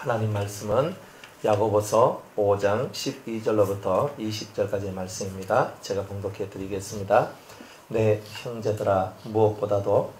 하나님 말씀은 야고보서 5장 12절로부터 20절까지의 말씀입니다. 제가 봉독해 드리겠습니다. 내 형제들아, 무엇보다도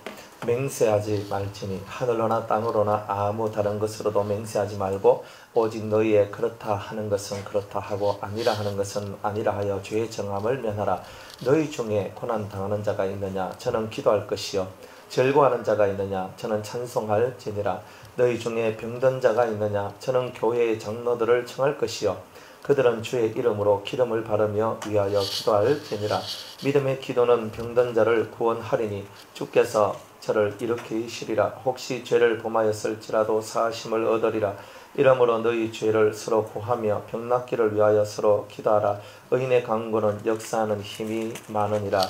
맹세하지 말지니 하늘로나 땅으로나 아무 다른 것으로도 맹세하지 말고 오직 너희의 그렇다 하는 것은 그렇다 하고 아니라 하는 것은 아니라 하여 죄의 정함을 면하라. 너희 중에 고난 당하는 자가 있느냐? 저는 기도할 것이요. 즐거워하는 자가 있느냐? 저는 찬송할지니라. 너희 중에 병든 자가 있느냐? 저는 교회의 장로들을 청할 것이요. 그들은 주의 이름으로 기름을 바르며 위하여 기도할지니라. 믿음의 기도는 병든 자를 구원하리니 주께서 저를 일으키시리라. 혹시 죄를 범하였을지라도 사하심을 얻으리라. 이러므로 너희 죄를 서로 구하며 병낫기를 위하여 서로 기도하라. 의인의 강구는 역사하는 힘이 많으니라.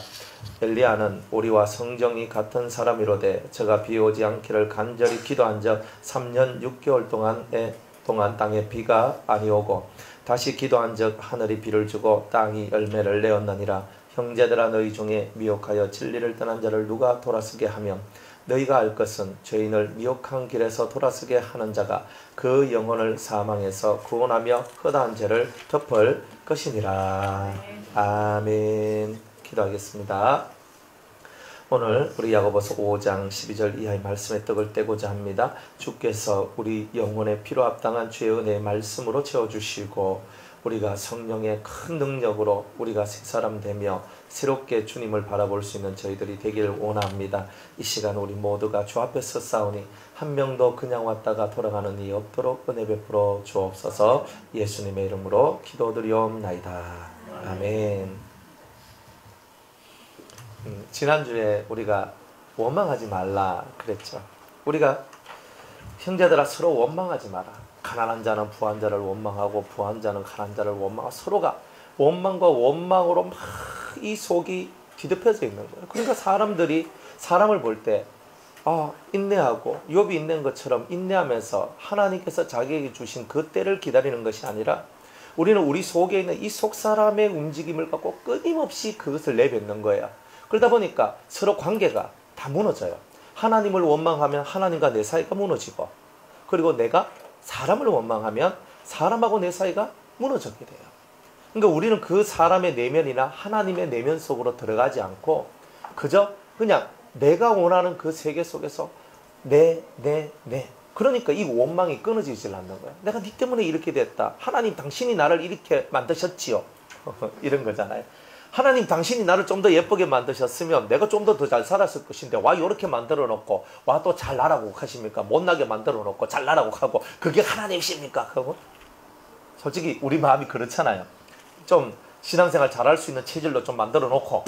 엘리야는 우리와 성정이 같은 사람이로되 저가 비 오지 않기를 간절히 기도한 적 3년 6개월 동안 땅에 비가 아니오고 다시 기도한 적 하늘이 비를 주고 땅이 열매를 내었느니라. 형제들아, 너희 중에 미혹하여 진리를 떠난 자를 누가 돌아서게 하며 너희가 알 것은 죄인을 미혹한 길에서 돌아서게 하는 자가 그 영혼을 사망에서 구원하며 허다한 죄를 덮을 것이니라. 아멘. 기도하겠습니다. 오늘 우리 야고보서 5장 12절 이하의 말씀에 떡을 떼고자 합니다. 주께서 우리 영혼의 피로 합당한 주의 은혜의 말씀으로 채워주시고 우리가 성령의 큰 능력으로 우리가 새 사람 되며 새롭게 주님을 바라볼 수 있는 저희들이 되기를 원합니다. 이 시간 우리 모두가 주 앞에서 싸우니 한 명도 그냥 왔다가 돌아가는 이 없도록 은혜 베풀어 주옵소서. 예수님의 이름으로 기도드리옵나이다. 아멘. 지난주에 우리가 원망하지 말라 그랬죠. 우리가 형제들아 서로 원망하지 마라. 가난한 자는 부한 자를 원망하고 부한 자는 가난한 자를 원망하고 서로가 원망과 원망으로 막 이 속이 뒤덮여져 있는 거예요. 그러니까 사람들이 사람을 볼 때 인내하고 욥이 인내한 것처럼 인내하면서 하나님께서 자기에게 주신 그 때를 기다리는 것이 아니라 우리는 우리 속에 있는 이 속사람의 움직임을 갖고 끊임없이 그것을 내뱉는 거예요. 그러다 보니까 서로 관계가 다 무너져요. 하나님을 원망하면 하나님과 내 사이가 무너지고, 그리고 내가 사람을 원망하면 사람하고 내 사이가 무너지게 돼요. 그러니까 우리는 그 사람의 내면이나 하나님의 내면 속으로 들어가지 않고 그저 그냥 내가 원하는 그 세계 속에서 내. 그러니까 이 원망이 끊어지질 않는 거예요. 내가 네 때문에 이렇게 됐다. 하나님 당신이 나를 이렇게 만드셨지요. 이런 거잖아요. 하나님 당신이 나를 좀 더 예쁘게 만드셨으면 내가 좀 더 잘 살았을 것인데 와 이렇게 만들어 놓고 와 또 잘 나라고 하십니까? 못나게 만들어 놓고 잘 나라고 하고 그게 하나님이십니까? 그거 솔직히 우리 마음이 그렇잖아요. 좀 신앙생활 잘할 수 있는 체질로 좀 만들어 놓고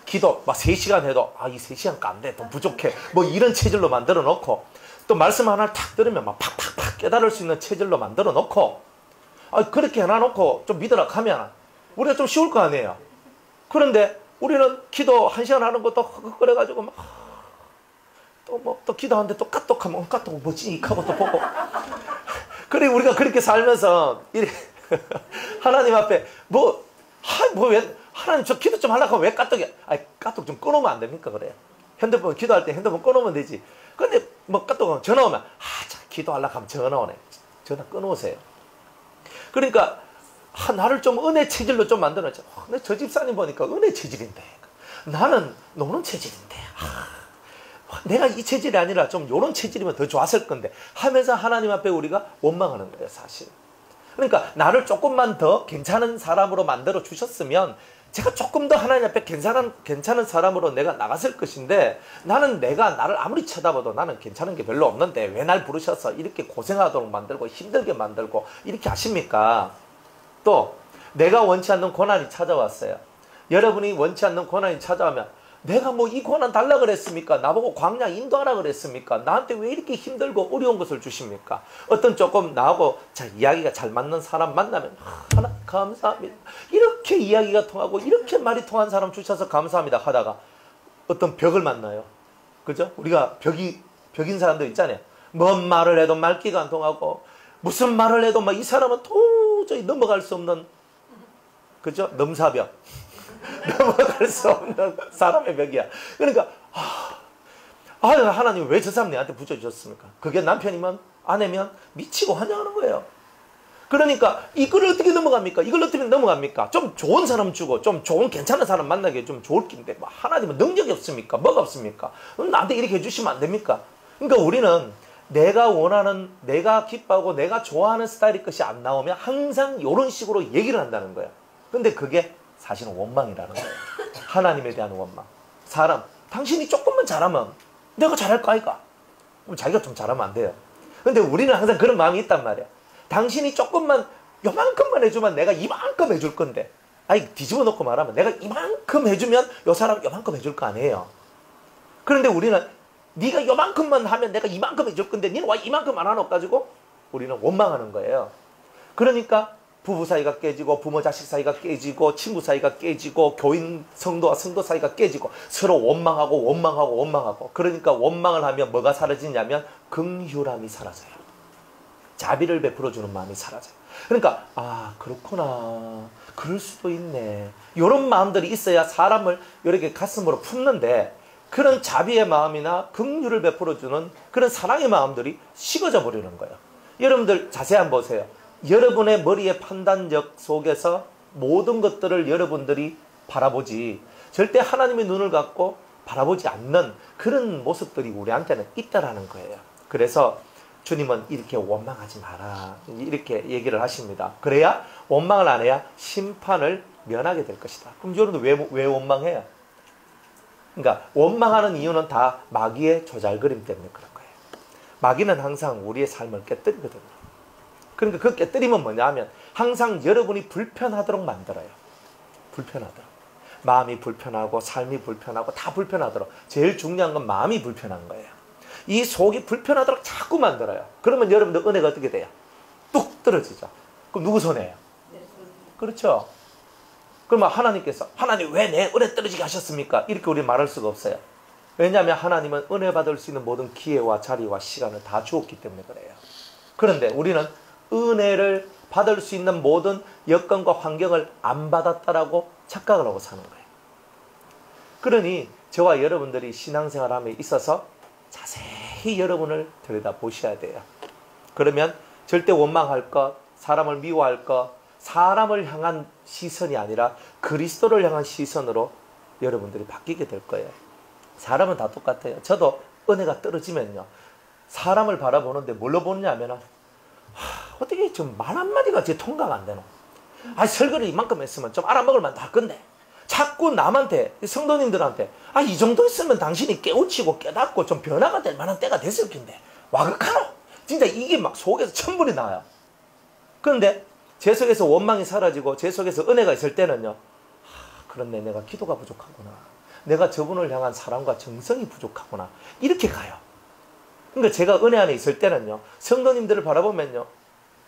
기도 막 3시간 해도 이 3시간 안 돼. 더 부족해. 뭐 이런 체질로 만들어 놓고 또 말씀 하나를 탁 들으면 막 팍팍팍 깨달을 수 있는 체질로 만들어 놓고 그렇게 해놔놓고 좀 믿으라 하면 우리가 좀 쉬울 거 아니에요. 그런데 우리는 기도 1시간 하는 것도 그래가지고 또 기도하는데 또 까똑하면 까똑 뭐지? 하고 또 보고. 그래 우리가 그렇게 살면서 하나님 앞에 왜 하나님 저 기도 좀 하려고 하면 왜 까똑이야? 까똑 좀 끊으면 안 됩니까? 그래요. 핸드폰 기도할 때 핸드폰 끊으면 되지. 근데 까똑 전화 오면 기도하려고 하면 전화 오네. 전화 끊으세요. 그러니까 나를 좀 은혜 체질로 좀 만들어줘. 저 집사님 보니까 은혜 체질인데 나는 노는 체질인데 내가 이 체질이 아니라 좀 요런 체질이면 더 좋았을 건데 하면서 하나님 앞에 우리가 원망하는 거예요. 사실. 그러니까 나를 조금만 더 괜찮은 사람으로 만들어 주셨으면 제가 조금 더 하나님 앞에 괜찮은 사람으로 내가 나갔을 것인데 나는 내가 나를 아무리 쳐다봐도 나는 괜찮은 게 별로 없는데 왜 날 부르셔서 이렇게 고생하도록 만들고 힘들게 만들고 이렇게 하십니까? 또 내가 원치 않는 고난이 찾아왔어요. 여러분이 원치 않는 고난이 찾아오면 내가 이 고난 달라 그랬습니까? 나보고 광야 인도하라 그랬습니까? 나한테 왜 이렇게 힘들고 어려운 것을 주십니까? 어떤 조금 나하고 이야기가 잘 맞는 사람 만나면 하나님 감사합니다. 이렇게 이야기가 통하고 이렇게 말이 통한 사람 주셔서 감사합니다 하다가 어떤 벽을 만나요. 그죠? 우리가 벽인 사람들 있잖아요. 뭔 말을 해도 말귀가 안 통하고 무슨 말을 해도 이 사람은 도저히 넘어갈 수 없는, 그죠? 넘사벽. 넘어갈 수 없는 사람의 벽이야. 그러니까 아유, 하나님 왜 저 사람 내한테 붙여주셨습니까? 그게 남편이면 아내면 미치고 환장하는 거예요. 그러니까 이걸 어떻게 넘어갑니까? 이걸 어떻게 넘어갑니까? 좀 좋은 사람 주고 좀 좋은 괜찮은 사람 만나기 좀 좋을 긴데 뭐 하나님은 능력이 없습니까? 뭐가 없습니까? 나한테 이렇게 해주시면 안 됩니까? 그러니까 우리는 내가 원하는, 내가 기뻐하고 내가 좋아하는 스타일의 것이 안 나오면 항상 이런 식으로 얘기를 한다는 거예요. 근데 그게 사실은 원망이라는 거예요. 하나님에 대한 원망. 사람, 당신이 조금만 잘하면 내가 잘할 거 아이가? 그럼 자기가 좀 잘하면 안 돼요. 근데 우리는 항상 그런 마음이 있단 말이야. 당신이 조금만 요만큼만 해주면 내가 이만큼 해줄 건데, 아니 뒤집어 놓고 말하면 내가 이만큼 해주면 요 사람 요만큼 해줄 거 아니에요. 그런데 우리는 네가 요만큼만 하면 내가 이만큼 해줄 건데 니는 와 이만큼 안 하노 가지고 우리는 원망하는 거예요. 그러니까 부부 사이가 깨지고 부모 자식 사이가 깨지고 친구 사이가 깨지고 교인 성도와 성도 사이가 깨지고 서로 원망하고 그러니까 원망을 하면 뭐가 사라지냐면 긍휼함이 사라져요. 자비를 베풀어주는 마음이 사라져요. 그러니까 아 그렇구나, 그럴 수도 있네, 이런 마음들이 있어야 사람을 이렇게 가슴으로 품는데, 그런 자비의 마음이나 긍휼을 베풀어주는 그런 사랑의 마음들이 식어져 버리는 거예요. 여러분들 자세히 한번 보세요. 여러분의 머리의 판단력 속에서 모든 것들을 여러분들이 바라보지 절대 하나님의 눈을 갖고 바라보지 않는 그런 모습들이 우리한테는 있다라는 거예요. 그래서 주님은 이렇게 원망하지 마라, 이렇게 얘기를 하십니다. 그래야 원망을 안 해야 심판을 면하게 될 것이다. 그럼 여러분들 왜 원망해요? 그러니까 원망하는 이유는 다 마귀의 조잘거림 때문에 그런 거예요. 마귀는 항상 우리의 삶을 깨뜨리거든요. 그러니까 그 깨뜨림은 뭐냐 하면 항상 여러분이 불편하도록 만들어요. 불편하도록. 마음이 불편하고 삶이 불편하고 다 불편하도록. 제일 중요한 건 마음이 불편한 거예요. 이 속이 불편하도록 자꾸 만들어요. 그러면 여러분들 은혜가 어떻게 돼요? 뚝 떨어지죠. 그럼 누구 손해예요? 그렇죠. 그러면 하나님께서 하나님 왜 내 은혜 떨어지게 하셨습니까? 이렇게 우리 말할 수가 없어요. 왜냐하면 하나님은 은혜 받을 수 있는 모든 기회와 자리와 시간을 다 주었기 때문에 그래요. 그런데 우리는 은혜를 받을 수 있는 모든 여건과 환경을 안 받았다라고 착각을 하고 사는 거예요. 그러니 저와 여러분들이 신앙생활함에 있어서 자세히 여러분을 들여다보셔야 돼요. 그러면 절대 원망할 것, 사람을 미워할 것, 사람을 향한 시선이 아니라 그리스도를 향한 시선으로 여러분들이 바뀌게 될 거예요. 사람은 다 똑같아요. 저도 은혜가 떨어지면요, 사람을 바라보는데 뭘로 보느냐면 어떻게 좀 말 한마디가 제 통과가 안 되노? 설교를 이만큼 했으면 좀 알아먹을 만도 할 건데 자꾸 남한테, 성도님들한테 이 정도 했으면 당신이 깨우치고 깨닫고 좀 변화가 될 만한 때가 됐을 텐데 와극하노? 진짜 이게 막 속에서 천불이 나요. 그런데 제 속에서 원망이 사라지고 제 속에서 은혜가 있을 때는요, 그렇네, 내가 기도가 부족하구나, 내가 저분을 향한 사랑과 정성이 부족하구나, 이렇게 가요. 그러니까 제가 은혜 안에 있을 때는요, 성도님들을 바라보면요,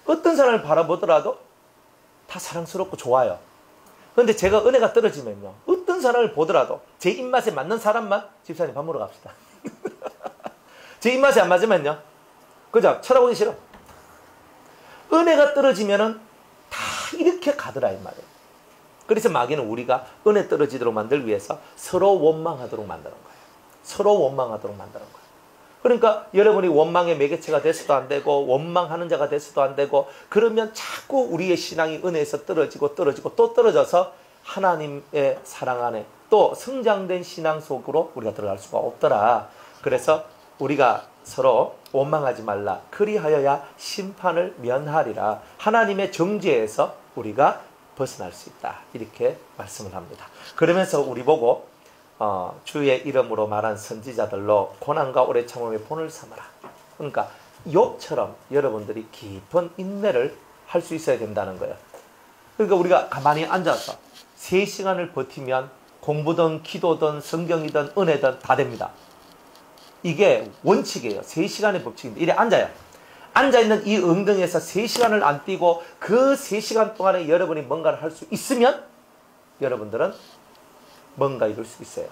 어떤 사람을 바라보더라도 다 사랑스럽고 좋아요. 그런데 제가 은혜가 떨어지면요, 어떤 사람을 보더라도 제 입맛에 맞는 사람만 집사님 밥 먹으러 갑시다. 제 입맛에 안 맞으면요, 그죠? 쳐다보기 싫어. 은혜가 떨어지면은 다 이렇게 가더라 이 말이에요. 그래서 마귀는 우리가 은혜 떨어지도록 만들기 위해서 서로 원망하도록 만드는 거예요. 서로 원망하도록 만드는 거예요. 그러니까 여러분이 원망의 매개체가 돼서도 안 되고 원망하는 자가 돼서도 안 되고, 그러면 자꾸 우리의 신앙이 은혜에서 떨어지고 또 떨어져서 하나님의 사랑 안에 또 성장된 신앙 속으로 우리가 들어갈 수가 없더라. 그래서 우리가 서로 원망하지 말라. 그리하여야 심판을 면하리라. 하나님의 정죄에서 우리가 벗어날 수 있다. 이렇게 말씀을 합니다. 그러면서 우리 보고 주의 이름으로 말한 선지자들로 고난과 오래 참음의 본을 삼아라. 그러니까 욥처럼 여러분들이 깊은 인내를 할 수 있어야 된다는 거예요. 그러니까 우리가 가만히 앉아서 3시간을 버티면 공부든 기도든 성경이든 은혜든 다 됩니다. 이게 원칙이에요. 3시간의 법칙입니다. 이래 앉아요. 앉아있는 이 엉덩이에서 3시간을 안 뛰고 그 3시간 동안에 여러분이 뭔가를 할 수 있으면 여러분들은 뭔가 이룰 수 있어요.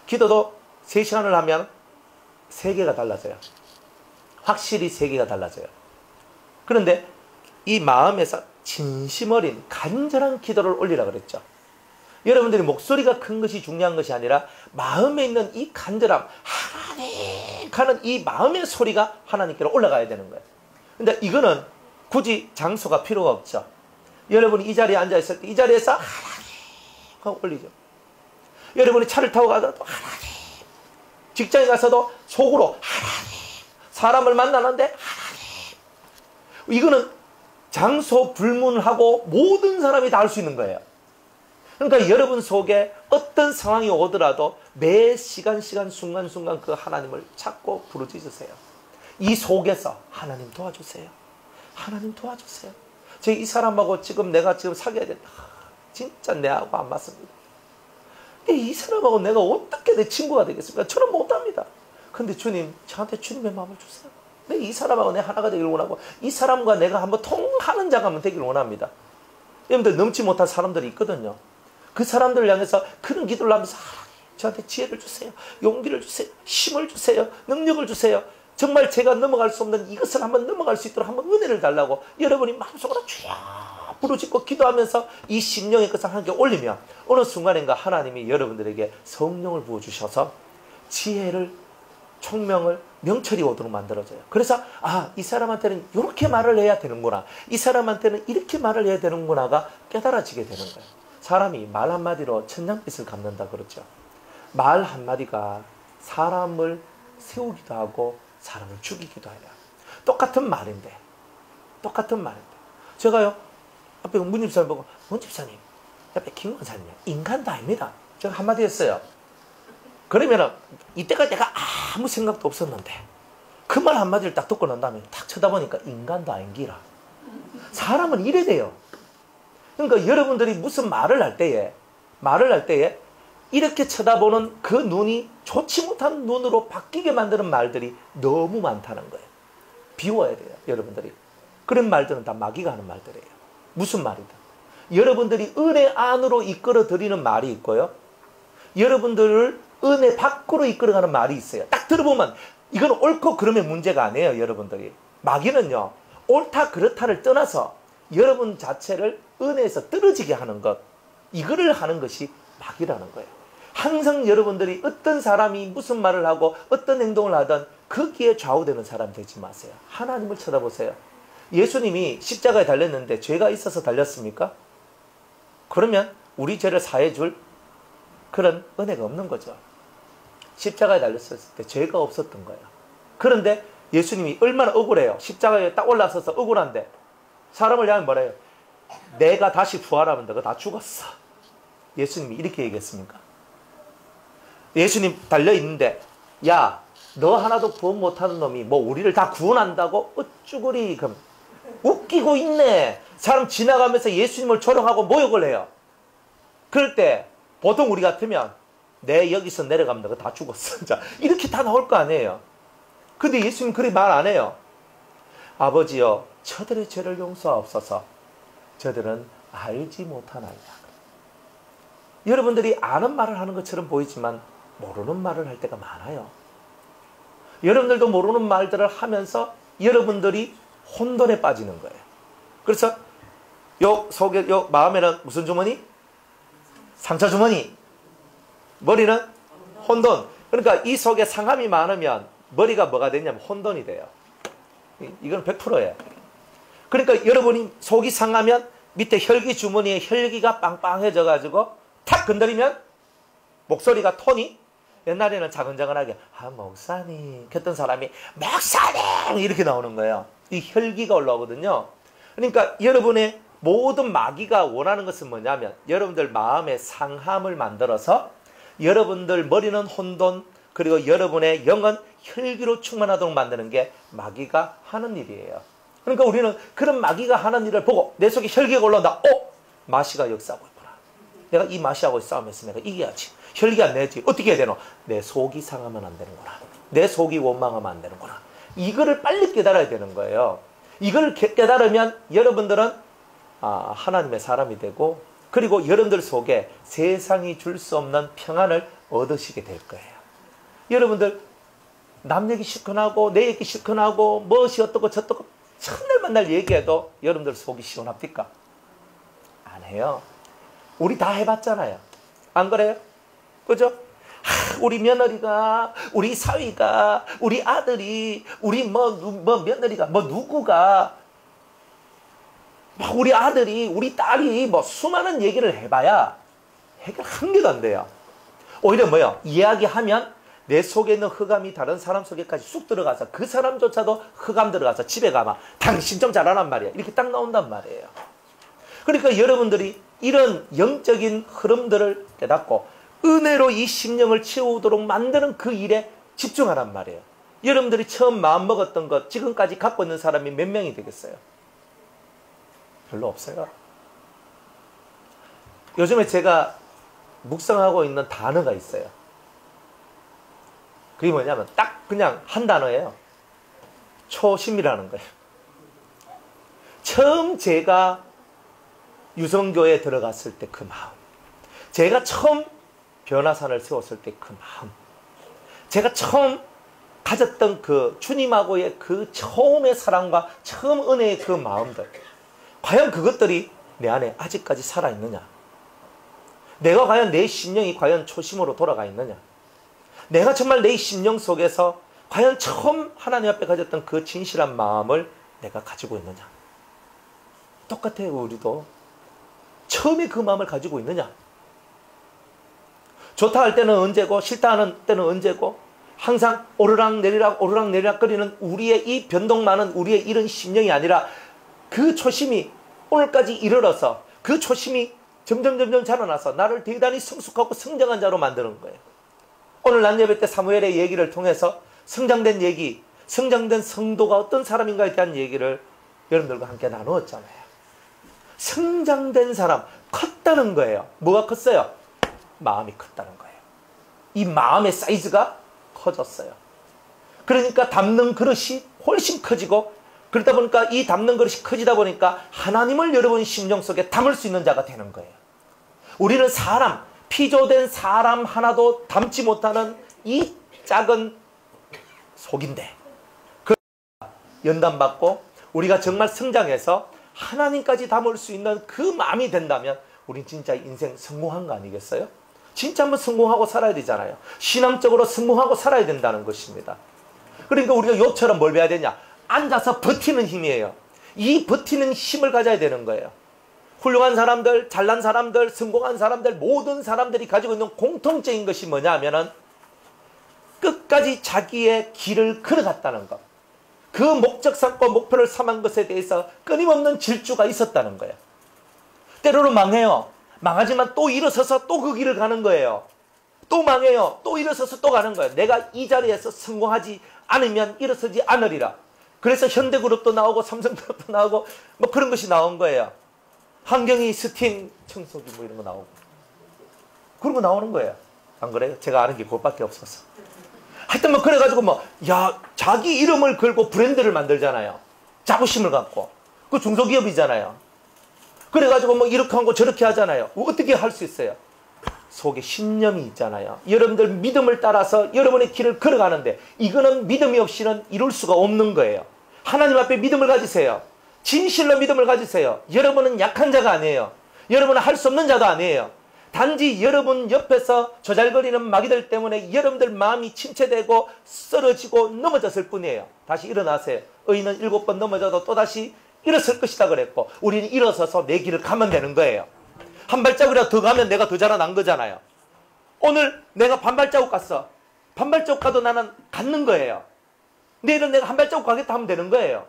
기도도 3시간을 하면 세계가 달라져요. 확실히 세계가 달라져요. 그런데 이 마음에서 진심 어린 간절한 기도를 올리라 그랬죠. 여러분들이 목소리가 큰 것이 중요한 것이 아니라 마음에 있는 이 간절함, 하나님 하는 이 마음의 소리가 하나님께로 올라가야 되는 거예요. 근데 이거는 굳이 장소가 필요가 없죠. 여러분이 이 자리에 앉아 있을 때 이 자리에서 하나님 하고 올리죠. 여러분이 차를 타고 가더라도 하나님, 직장에 가서도 속으로 하나님, 사람을 만나는데 하나님. 이거는 장소 불문하고 모든 사람이 다 할 수 있는 거예요. 그러니까 여러분 속에 어떤 상황이 오더라도 매 시간 순간순간 그 하나님을 찾고 부르짖으세요. 이 속에서 하나님 도와주세요. 하나님 도와주세요. 이 사람하고 내가 사귀어야 된다. 진짜 내하고 안 맞습니다. 이 사람하고 내가 어떻게 내 친구가 되겠습니까? 저는 못합니다. 근데 주님, 저한테 주님의 마음을 주세요. 이 사람하고 내가 하나가 되기를 원하고 이 사람과 내가 한번 통하는 자가 한번 되기를 원합니다. 여러분들 넘지 못한 사람들이 있거든요. 그 사람들을 향해서 그런 기도를 하면서 저한테 지혜를 주세요. 용기를 주세요. 힘을 주세요. 능력을 주세요. 정말 제가 넘어갈 수 없는 이것을 한번 넘어갈 수 있도록 한번 은혜를 달라고 여러분이 마음속으로 주여 부르짖고 기도하면서 이 심령의 것을 하나님께 올리면 어느 순간인가 하나님이 여러분들에게 성령을 부어주셔서 지혜를, 총명을, 명철이 오도록 만들어져요. 그래서 이 사람한테는 이렇게 말을 해야 되는구나. 이 사람한테는 이렇게 말을 해야 되는구나가 깨달아지게 되는 거예요. 사람이 말 한마디로 천냥빚을 갚는다 그러죠. 말 한마디가 사람을 세우기도 하고 사람을 죽이기도 해요. 똑같은 말인데 제가요 앞에 문 집사님 보고 문 집사님 옆에 김 원사님 인간도 아닙니다. 제가 한마디 했어요. 그러면은 이때까지 내가 아무 생각도 없었는데 그 말 한마디를 딱 듣고 난 다음에 딱 쳐다보니까 인간도 아닌기라. 사람은 이래 돼요. 그러니까 여러분들이 무슨 말을 할 때에 이렇게 쳐다보는 그 눈이 좋지 못한 눈으로 바뀌게 만드는 말들이 너무 많다는 거예요. 비워야 돼요, 여러분들이. 그런 말들은 다 마귀가 하는 말들이에요. 무슨 말이든. 여러분들이 은혜 안으로 이끌어 드리는 말이 있고요. 여러분들을 은혜 밖으로 이끌어가는 말이 있어요. 딱 들어보면 이건 옳고 그름의 문제가 아니에요, 여러분들이. 마귀는요, 옳다 그렇다를 떠나서 여러분 자체를 은혜에서 떨어지게 하는 것, 이거를 하는 것이 마귀라는 거예요. 항상 여러분들이 어떤 사람이 무슨 말을 하고 어떤 행동을 하든 거기에 좌우되는 사람 되지 마세요. 하나님을 쳐다보세요. 예수님이 십자가에 달렸는데 죄가 있어서 달렸습니까? 그러면 우리 죄를 사해줄 그런 은혜가 없는 거죠. 십자가에 달렸을 때 죄가 없었던 거예요. 그런데 예수님이 얼마나 억울해요. 십자가에 딱 올라서서 억울한데 사람을 향해 뭐래요? 내가 다시 부활하면 너가 다 죽었어. 예수님이 이렇게 얘기했습니까? 예수님 달려있는데 야, 너 하나도 구원 못하는 놈이 뭐 우리를 다 구원한다고? 어쭈구리 그럼 웃기고 있네. 사람 지나가면서 예수님을 조롱하고 모욕을 해요. 그럴 때 보통 우리 같으면 내 여기서 내려가면 너가 다 죽었어. 자, 이렇게 다 나올 거 아니에요. 근데 예수님 그렇게 말 안 해요. 아버지여 저들의 죄를 용서하옵소서. 저들은 알지 못하나이다. 여러분들이 아는 말을 하는 것처럼 보이지만 모르는 말을 할 때가 많아요. 여러분들도 모르는 말들을 하면서 여러분들이 혼돈에 빠지는 거예요. 그래서 요 속에 요 마음에는 무슨 주머니? 상처 주머니. 머리는 혼돈. 그러니까 이 속에 상함이 많으면 머리가 뭐가 되냐면 혼돈이 돼요. 이건 100%예요. 그러니까 여러분이 속이 상하면 밑에 혈기 주머니에 혈기가 빵빵해져 가지고 탁 건드리면 목소리가 톤이 옛날에는 자근자근하게 목사님 했던 사람이 목사님 이렇게 나오는 거예요. 이 혈기가 올라오거든요. 그러니까 여러분의 모든 마귀가 원하는 것은 뭐냐면 여러분들 마음의 상함을 만들어서 여러분들 머리는 혼돈 그리고 여러분의 영은 혈기로 충만하도록 만드는 게 마귀가 하는 일이에요. 그러니까 우리는 그런 마귀가 하는 일을 보고 내 속에 혈기가 올라온다. 마시가 역사하고 있구나. 내가 이 마시하고 싸움했으면 내가 이겨야지. 혈기 안 내지. 어떻게 해야 되노? 내 속이 상하면 안 되는구나. 내 속이 원망하면 안 되는구나. 이거를 빨리 깨달아야 되는 거예요. 이걸 깨달으면 여러분들은 하나님의 사람이 되고 그리고 여러분들 속에 세상이 줄 수 없는 평안을 얻으시게 될 거예요. 여러분들 남 얘기 시큰하고 내 얘기 시큰하고 무엇이 어떻고 저떻고 첫날 만날 얘기해도 여러분들 속이 시원합니까? 안 해요. 우리 다 해봤잖아요. 안 그래요? 그죠? 우리 며느리가, 우리 사위가, 우리 아들이, 우리 며느리가, 누구가, 우리 아들이, 우리 딸이 수많은 얘기를 해봐야 해결 한 개도 안 돼요. 오히려 뭐요? 이야기하면 내 속에 있는 흑암이 다른 사람 속에까지 쑥 들어가서 그 사람조차도 흑암 들어가서 집에 가면 당신 좀 잘하란 말이야. 이렇게 딱 나온단 말이에요. 그러니까 여러분들이 이런 영적인 흐름들을 깨닫고 은혜로 이 심령을 채우도록 만드는 그 일에 집중하란 말이에요. 여러분들이 처음 마음먹었던 것 지금까지 갖고 있는 사람이 몇 명이 되겠어요? 별로 없어요. 요즘에 제가 묵상하고 있는 단어가 있어요. 그게 뭐냐면 딱 그냥 한 단어예요. 초심이라는 거예요. 처음 제가 유성교에 들어갔을 때 그 마음, 제가 처음 변화산을 세웠을 때 그 마음, 제가 처음 가졌던 그 주님하고의 그 처음의 사랑과 처음 은혜의 그 마음들, 과연 그것들이 내 안에 아직까지 살아있느냐? 내가 과연 내 심령이 과연 초심으로 돌아가 있느냐? 내가 정말 내 심령 속에서 과연 처음 하나님 앞에 가졌던 그 진실한 마음을 내가 가지고 있느냐? 똑같아요. 우리도 처음에 그 마음을 가지고 있느냐? 좋다 할 때는 언제고 싫다 하는 때는 언제고 항상 오르락내리락 오르락내리락 거리는 우리의 이 변동 많은 우리의 이런 심령이 아니라 그 초심이 오늘까지 이르러서 그 초심이 점점 자라나서 나를 대단히 성숙하고 성장한 자로 만드는 거예요. 오늘 낮 예배 때 사무엘의 얘기를 통해서 성장된 얘기, 성장된 성도가 어떤 사람인가에 대한 얘기를 여러분들과 함께 나누었잖아요. 성장된 사람, 컸다는 거예요. 뭐가 컸어요? 마음이 컸다는 거예요. 이 마음의 사이즈가 커졌어요. 그러니까 담는 그릇이 훨씬 커지고, 그러다 보니까 이 담는 그릇이 커지다 보니까 하나님을 여러분 심령 속에 담을 수 있는 자가 되는 거예요. 우리는 사람, 피조된 사람 하나도 담지 못하는 이 작은 속인데, 연단받고 우리가 정말 성장해서 하나님까지 담을 수 있는 그 마음이 된다면 우린 진짜 인생 성공한 거 아니겠어요? 진짜 한번 성공하고 살아야 되잖아요. 신앙적으로 성공하고 살아야 된다는 것입니다. 그러니까 우리가 욥처럼 뭘 배워야 되냐? 앉아서 버티는 힘이에요. 이 버티는 힘을 가져야 되는 거예요. 훌륭한 사람들, 잘난 사람들, 성공한 사람들, 모든 사람들이 가지고 있는 공통적인 것이 뭐냐 하면은 끝까지 자기의 길을 걸어갔다는 것. 그 목적 삼고 목표를 삼은 것에 대해서 끊임없는 질주가 있었다는 거예요. 때로는 망해요. 망하지만 또 일어서서 또 그 길을 가는 거예요. 또 망해요. 또 일어서서 또 가는 거예요. 내가 이 자리에서 성공하지 않으면 일어서지 않으리라. 그래서 현대그룹도 나오고 삼성그룹도 나오고 뭐 그런 것이 나온 거예요. 환경이 스팀 청소기 뭐 이런 거 나오고 그런 거 나오는 거예요. 안 그래요? 제가 아는 게 그것밖에 없어서. 하여튼 뭐 그래가지고 자기 이름을 걸고 브랜드를 만들잖아요. 자부심을 갖고. 그 중소기업이잖아요. 그래가지고 뭐 이렇게 하고 저렇게 하잖아요. 어떻게 할 수 있어요? 속에 신념이 있잖아요. 여러분들 믿음을 따라서 여러분의 길을 걸어가는데 이거는 믿음이 없이는 이룰 수가 없는 거예요. 하나님 앞에 믿음을 가지세요. 진실로 믿음을 가지세요. 여러분은 약한 자가 아니에요. 여러분은 할 수 없는 자도 아니에요. 단지 여러분 옆에서 조잘거리는 마귀들 때문에 여러분들 마음이 침체되고 쓰러지고 넘어졌을 뿐이에요. 다시 일어나세요. 의인은 7번 넘어져도 또다시 일어설 것이다 그랬고 우리는 일어서서 내 길을 가면 되는 거예요. 한 발자국이라도 더 가면 내가 더 자라난 거잖아요. 오늘 내가 반 발자국 갔어. 반 발자국 가도 나는 갖는 거예요. 내일은 내가 한 발자국 가겠다 하면 되는 거예요.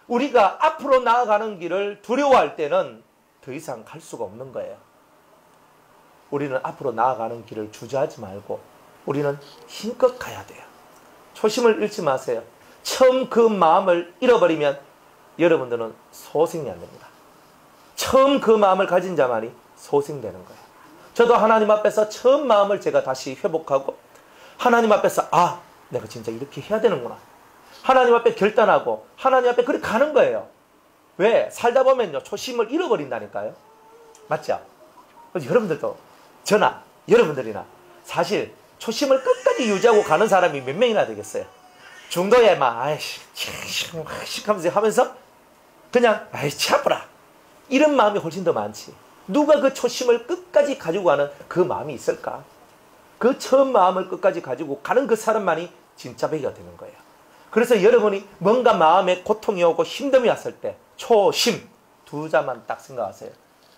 우리가 앞으로 나아가는 길을 두려워할 때는 더 이상 갈 수가 없는 거예요. 우리는 앞으로 나아가는 길을 주저하지 말고 우리는 힘껏 가야 돼요. 초심을 잃지 마세요. 처음 그 마음을 잃어버리면 여러분들은 소생이 안 됩니다. 처음 그 마음을 가진 자만이 소생되는 거예요. 저도 하나님 앞에서 처음 마음을 제가 다시 회복하고 하나님 앞에서 내가 진짜 이렇게 해야 되는구나. 하나님 앞에 결단하고 하나님 앞에 그렇게 가는 거예요. 왜? 살다 보면요 초심을 잃어버린다니까요. 맞죠? 그래서 여러분들도 저나 여러분들이나 사실 초심을 끝까지 유지하고 가는 사람이 몇 명이나 되겠어요. 중도에 하면서 그냥 차프라 이런 마음이 훨씬 더 많지. 누가 그 초심을 끝까지 가지고 가는 그 마음이 있을까? 그 처음 마음을 끝까지 가지고 가는 그 사람만이 진짜 배기가 되는 거예요. 그래서 여러분이 뭔가 마음에 고통이 오고 힘듦이 왔을 때 초심 두 자만 딱 생각하세요.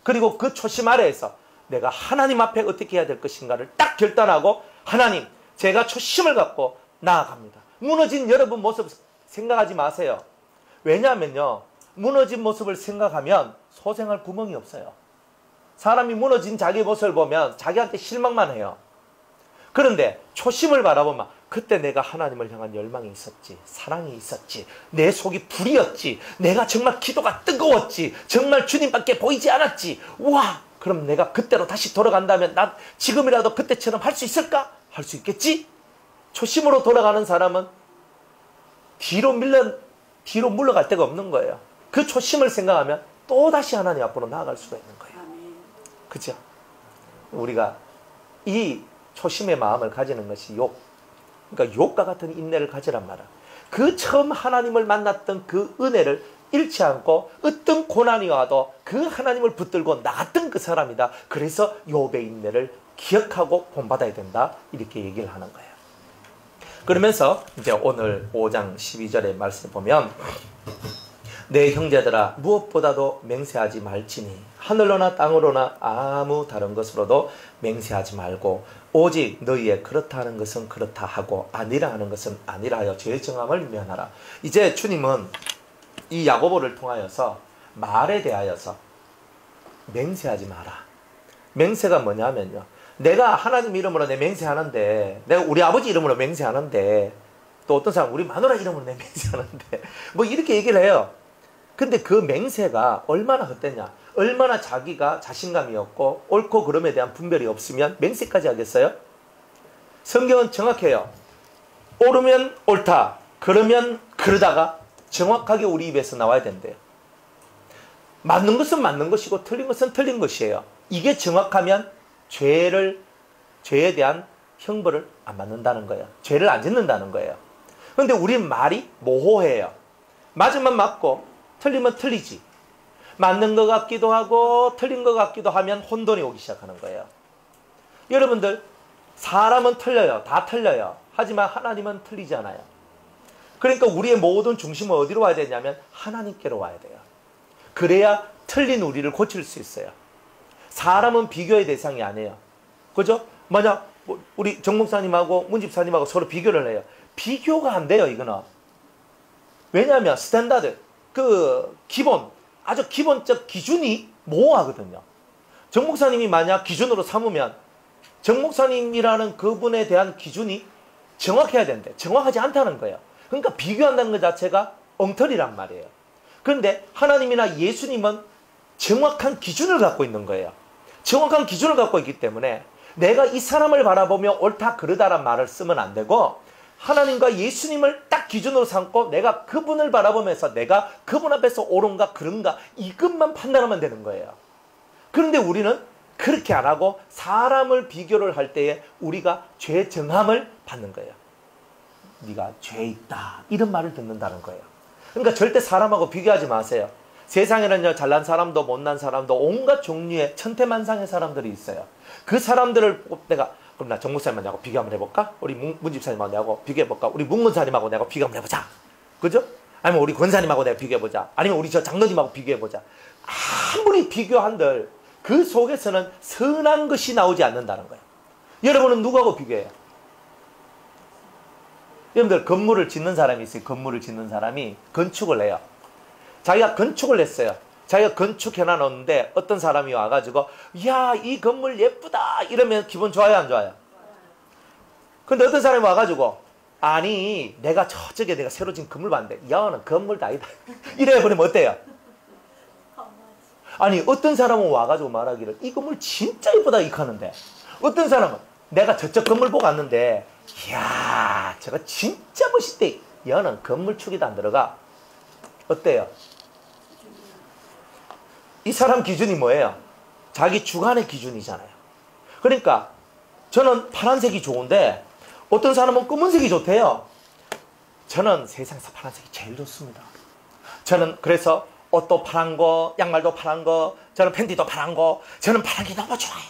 그리고 그 초심 아래에서 내가 하나님 앞에 어떻게 해야 될 것인가를 딱 결단하고 하나님 제가 초심을 갖고 나아갑니다. 무너진 여러분 모습 생각하지 마세요. 왜냐하면요 무너진 모습을 생각하면 소생할 구멍이 없어요. 사람이 무너진 자기 모습을 보면 자기한테 실망만 해요. 그런데 초심을 바라보면 그때 내가 하나님을 향한 열망이 있었지, 사랑이 있었지, 내 속이 불이었지, 내가 정말 기도가 뜨거웠지, 정말 주님밖에 보이지 않았지. 와, 그럼 내가 그때로 다시 돌아간다면 난 지금이라도 그때처럼 할 수 있을까? 할 수 있겠지? 초심으로 돌아가는 사람은 뒤로 물러갈 데가 없는 거예요. 그 초심을 생각하면 또다시 하나님 앞으로 나아갈 수가 있는 거예요. 그죠? 우리가 이 초심의 마음을 가지는 것이 그러니까 욥과 같은 인내를 가지란 말이야. 그 처음 하나님을 만났던 그 은혜를 잃지 않고 어떤 고난이 와도 그 하나님을 붙들고 나갔던 그 사람이다. 그래서 욥의 인내를 기억하고 본받아야 된다. 이렇게 얘기를 하는 거예요. 그러면서 이제 오늘 5장 12절의 말씀을 보면 내 형제들아 무엇보다도 맹세하지 말지니 하늘로나 땅으로나 아무 다른 것으로도 맹세하지 말고 오직 너희의 그렇다 하는 것은 그렇다 하고 아니라 하는 것은 아니라 하여 죄의 정함을 면하라. 이제 주님은 이 야고보를 통하여서 말에 대하여서 맹세하지 마라. 맹세가 뭐냐면요, 내가 하나님 이름으로 내 맹세하는데, 내가 우리 아버지 이름으로 맹세하는데, 또 어떤 사람 우리 마누라 이름으로 내 맹세하는데 뭐 이렇게 얘기를 해요. 근데 그 맹세가 얼마나 헛되냐, 얼마나 자기가 자신감이 없고 옳고 그름에 대한 분별이 없으면 맹세까지 하겠어요? 성경은 정확해요. 옳으면 옳다, 그러면 그러다가 정확하게 우리 입에서 나와야 된대요. 맞는 것은 맞는 것이고 틀린 것은 틀린 것이에요. 이게 정확하면 죄에 대한 형벌을 안 받는다는 거예요. 죄를 안 짓는다는 거예요. 그런데 우리 말이 모호해요. 맞으면 맞고 틀리면 틀리지. 맞는 것 같기도 하고 틀린 것 같기도 하면 혼돈이 오기 시작하는 거예요. 여러분들, 사람은 틀려요. 다 틀려요. 하지만 하나님은 틀리지 않아요. 그러니까 우리의 모든 중심은 어디로 와야 되냐면 하나님께로 와야 돼요. 그래야 틀린 우리를 고칠 수 있어요. 사람은 비교의 대상이 아니에요. 그죠? 만약 우리 정 목사님하고 문 집사님하고 서로 비교를 해요. 비교가 안 돼요, 이거는. 왜냐하면 스탠다드, 아주 기본적 기준이 모호하거든요. 정 목사님이 만약 기준으로 삼으면 정 목사님이라는 그분에 대한 기준이 정확해야 되는데 정확하지 않다는 거예요. 그러니까 비교한다는 것 자체가 엉터리란 말이에요. 그런데 하나님이나 예수님은 정확한 기준을 갖고 있는 거예요. 정확한 기준을 갖고 있기 때문에 내가 이 사람을 바라보며 옳다 그르다란 말을 쓰면 안 되고, 하나님과 예수님을 딱 기준으로 삼고 내가 그분을 바라보면서 내가 그분 앞에서 옳은가 그른가 이것만 판단하면 되는 거예요. 그런데 우리는 그렇게 안 하고 사람을 비교를 할 때에 우리가 죄 정함을 받는 거예요. 네가 죄 있다 이런 말을 듣는다는 거예요. 그러니까 절대 사람하고 비교하지 마세요. 세상에는요, 잘난 사람도 못난 사람도 온갖 종류의 천태만상의 사람들이 있어요. 그 사람들을 내가, 그럼 나 정 목사님하고 비교 한번 해볼까? 우리 문 집사님하고 내가 비교해볼까? 우리 문 권사님하고 내가 비교 한번 해보자. 그죠? 아니면 우리 권사님하고 내가 비교해보자. 아니면 우리 저 장로님하고 비교해보자. 아무리 비교한들 그 속에서는 선한 것이 나오지 않는다는 거예요. 여러분은 누구하고 비교해요? 여러분들, 건물을 짓는 사람이 있어요. 건물을 짓는 사람이 건축을 해요. 자기가 건축을 했어요. 자기가 건축해놔 놓는데 어떤 사람이 와가지고 야, 이 건물 예쁘다 이러면 기분 좋아요, 안 좋아요? 근데 어떤 사람이 와가지고 아니 내가 저쪽에 내가 새로 지은 건물 봤는데 야는 건물도 아니다 이래 버리면 어때요? 아니 어떤 사람은 와가지고 말하기를 이 건물 진짜 예쁘다 이렇게 하는데, 어떤 사람은 내가 저쪽 건물 보고 왔는데 이야 저거 진짜 멋있대, 야는 건물축에도 안 들어가. 어때요? 이 사람 기준이 뭐예요? 자기 주관의 기준이잖아요. 그러니까 저는 파란색이 좋은데 어떤 사람은 검은색이 좋대요. 저는 세상에서 파란색이 제일 좋습니다. 저는 그래서 옷도 파란 거, 양말도 파란 거, 저는 팬티도 파란 거, 저는 파란 게 너무 좋아요.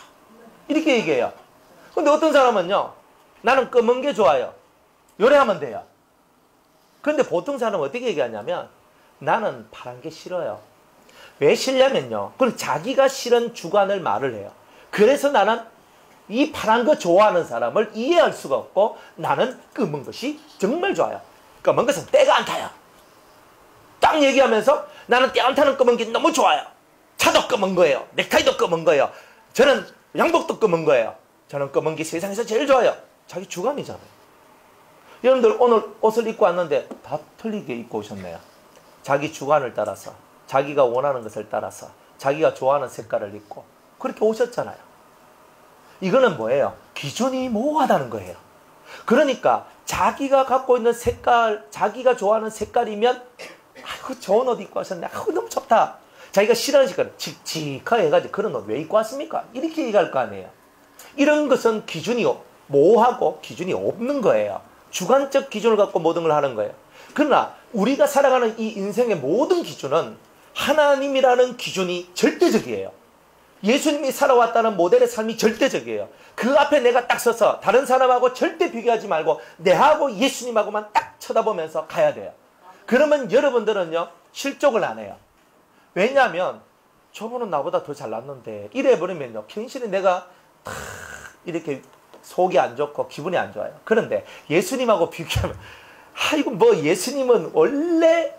이렇게 얘기해요. 근데 어떤 사람은요, 나는 검은 게 좋아요. 요래하면 돼요. 그런데 보통 사람은 어떻게 얘기하냐면, 나는 파란 게 싫어요. 왜 싫냐면요, 그럼 자기가 싫은 주관을 말을 해요. 그래서 나는 이 파란 거 좋아하는 사람을 이해할 수가 없고, 나는 검은 것이 정말 좋아요. 검은 것은 때가 안 타요. 딱 얘기하면서 나는 때 안 타는 검은 게 너무 좋아요. 차도 검은 거예요. 넥타이도 검은 거예요. 저는 양복도 검은 거예요. 저는 검은 게 세상에서 제일 좋아요. 자기 주관이잖아요. 여러분들 오늘 옷을 입고 왔는데 다 틀리게 입고 오셨네요. 자기 주관을 따라서, 자기가 원하는 것을 따라서, 자기가 좋아하는 색깔을 입고 그렇게 오셨잖아요. 이거는 뭐예요? 기준이 모호하다는 거예요. 그러니까 자기가 갖고 있는 색깔, 자기가 좋아하는 색깔이면 아이고 좋은 옷 입고 왔었네. 아이고 너무 좋다. 자기가 싫어하는 색깔은 칙칙하게 해가지고 그런 옷 왜 입고 왔습니까? 이렇게 얘기할 거 아니에요. 이런 것은 기준이 모호하고 기준이 없는 거예요. 주관적 기준을 갖고 모든 걸 하는 거예요. 그러나 우리가 살아가는 이 인생의 모든 기준은 하나님이라는 기준이 절대적이에요. 예수님이 살아왔다는 모델의 삶이 절대적이에요. 그 앞에 내가 딱 서서 다른 사람하고 절대 비교하지 말고 내하고 예수님하고만 딱 쳐다보면서 가야 돼요. 그러면 여러분들은요, 실족을 안 해요. 왜냐하면 저분은 나보다 더 잘났는데 이래버리면요, 괜시리 내가 탁 이렇게 속이 안 좋고 기분이 안 좋아요. 그런데 예수님하고 비교하면 아이고 뭐 예수님은 원래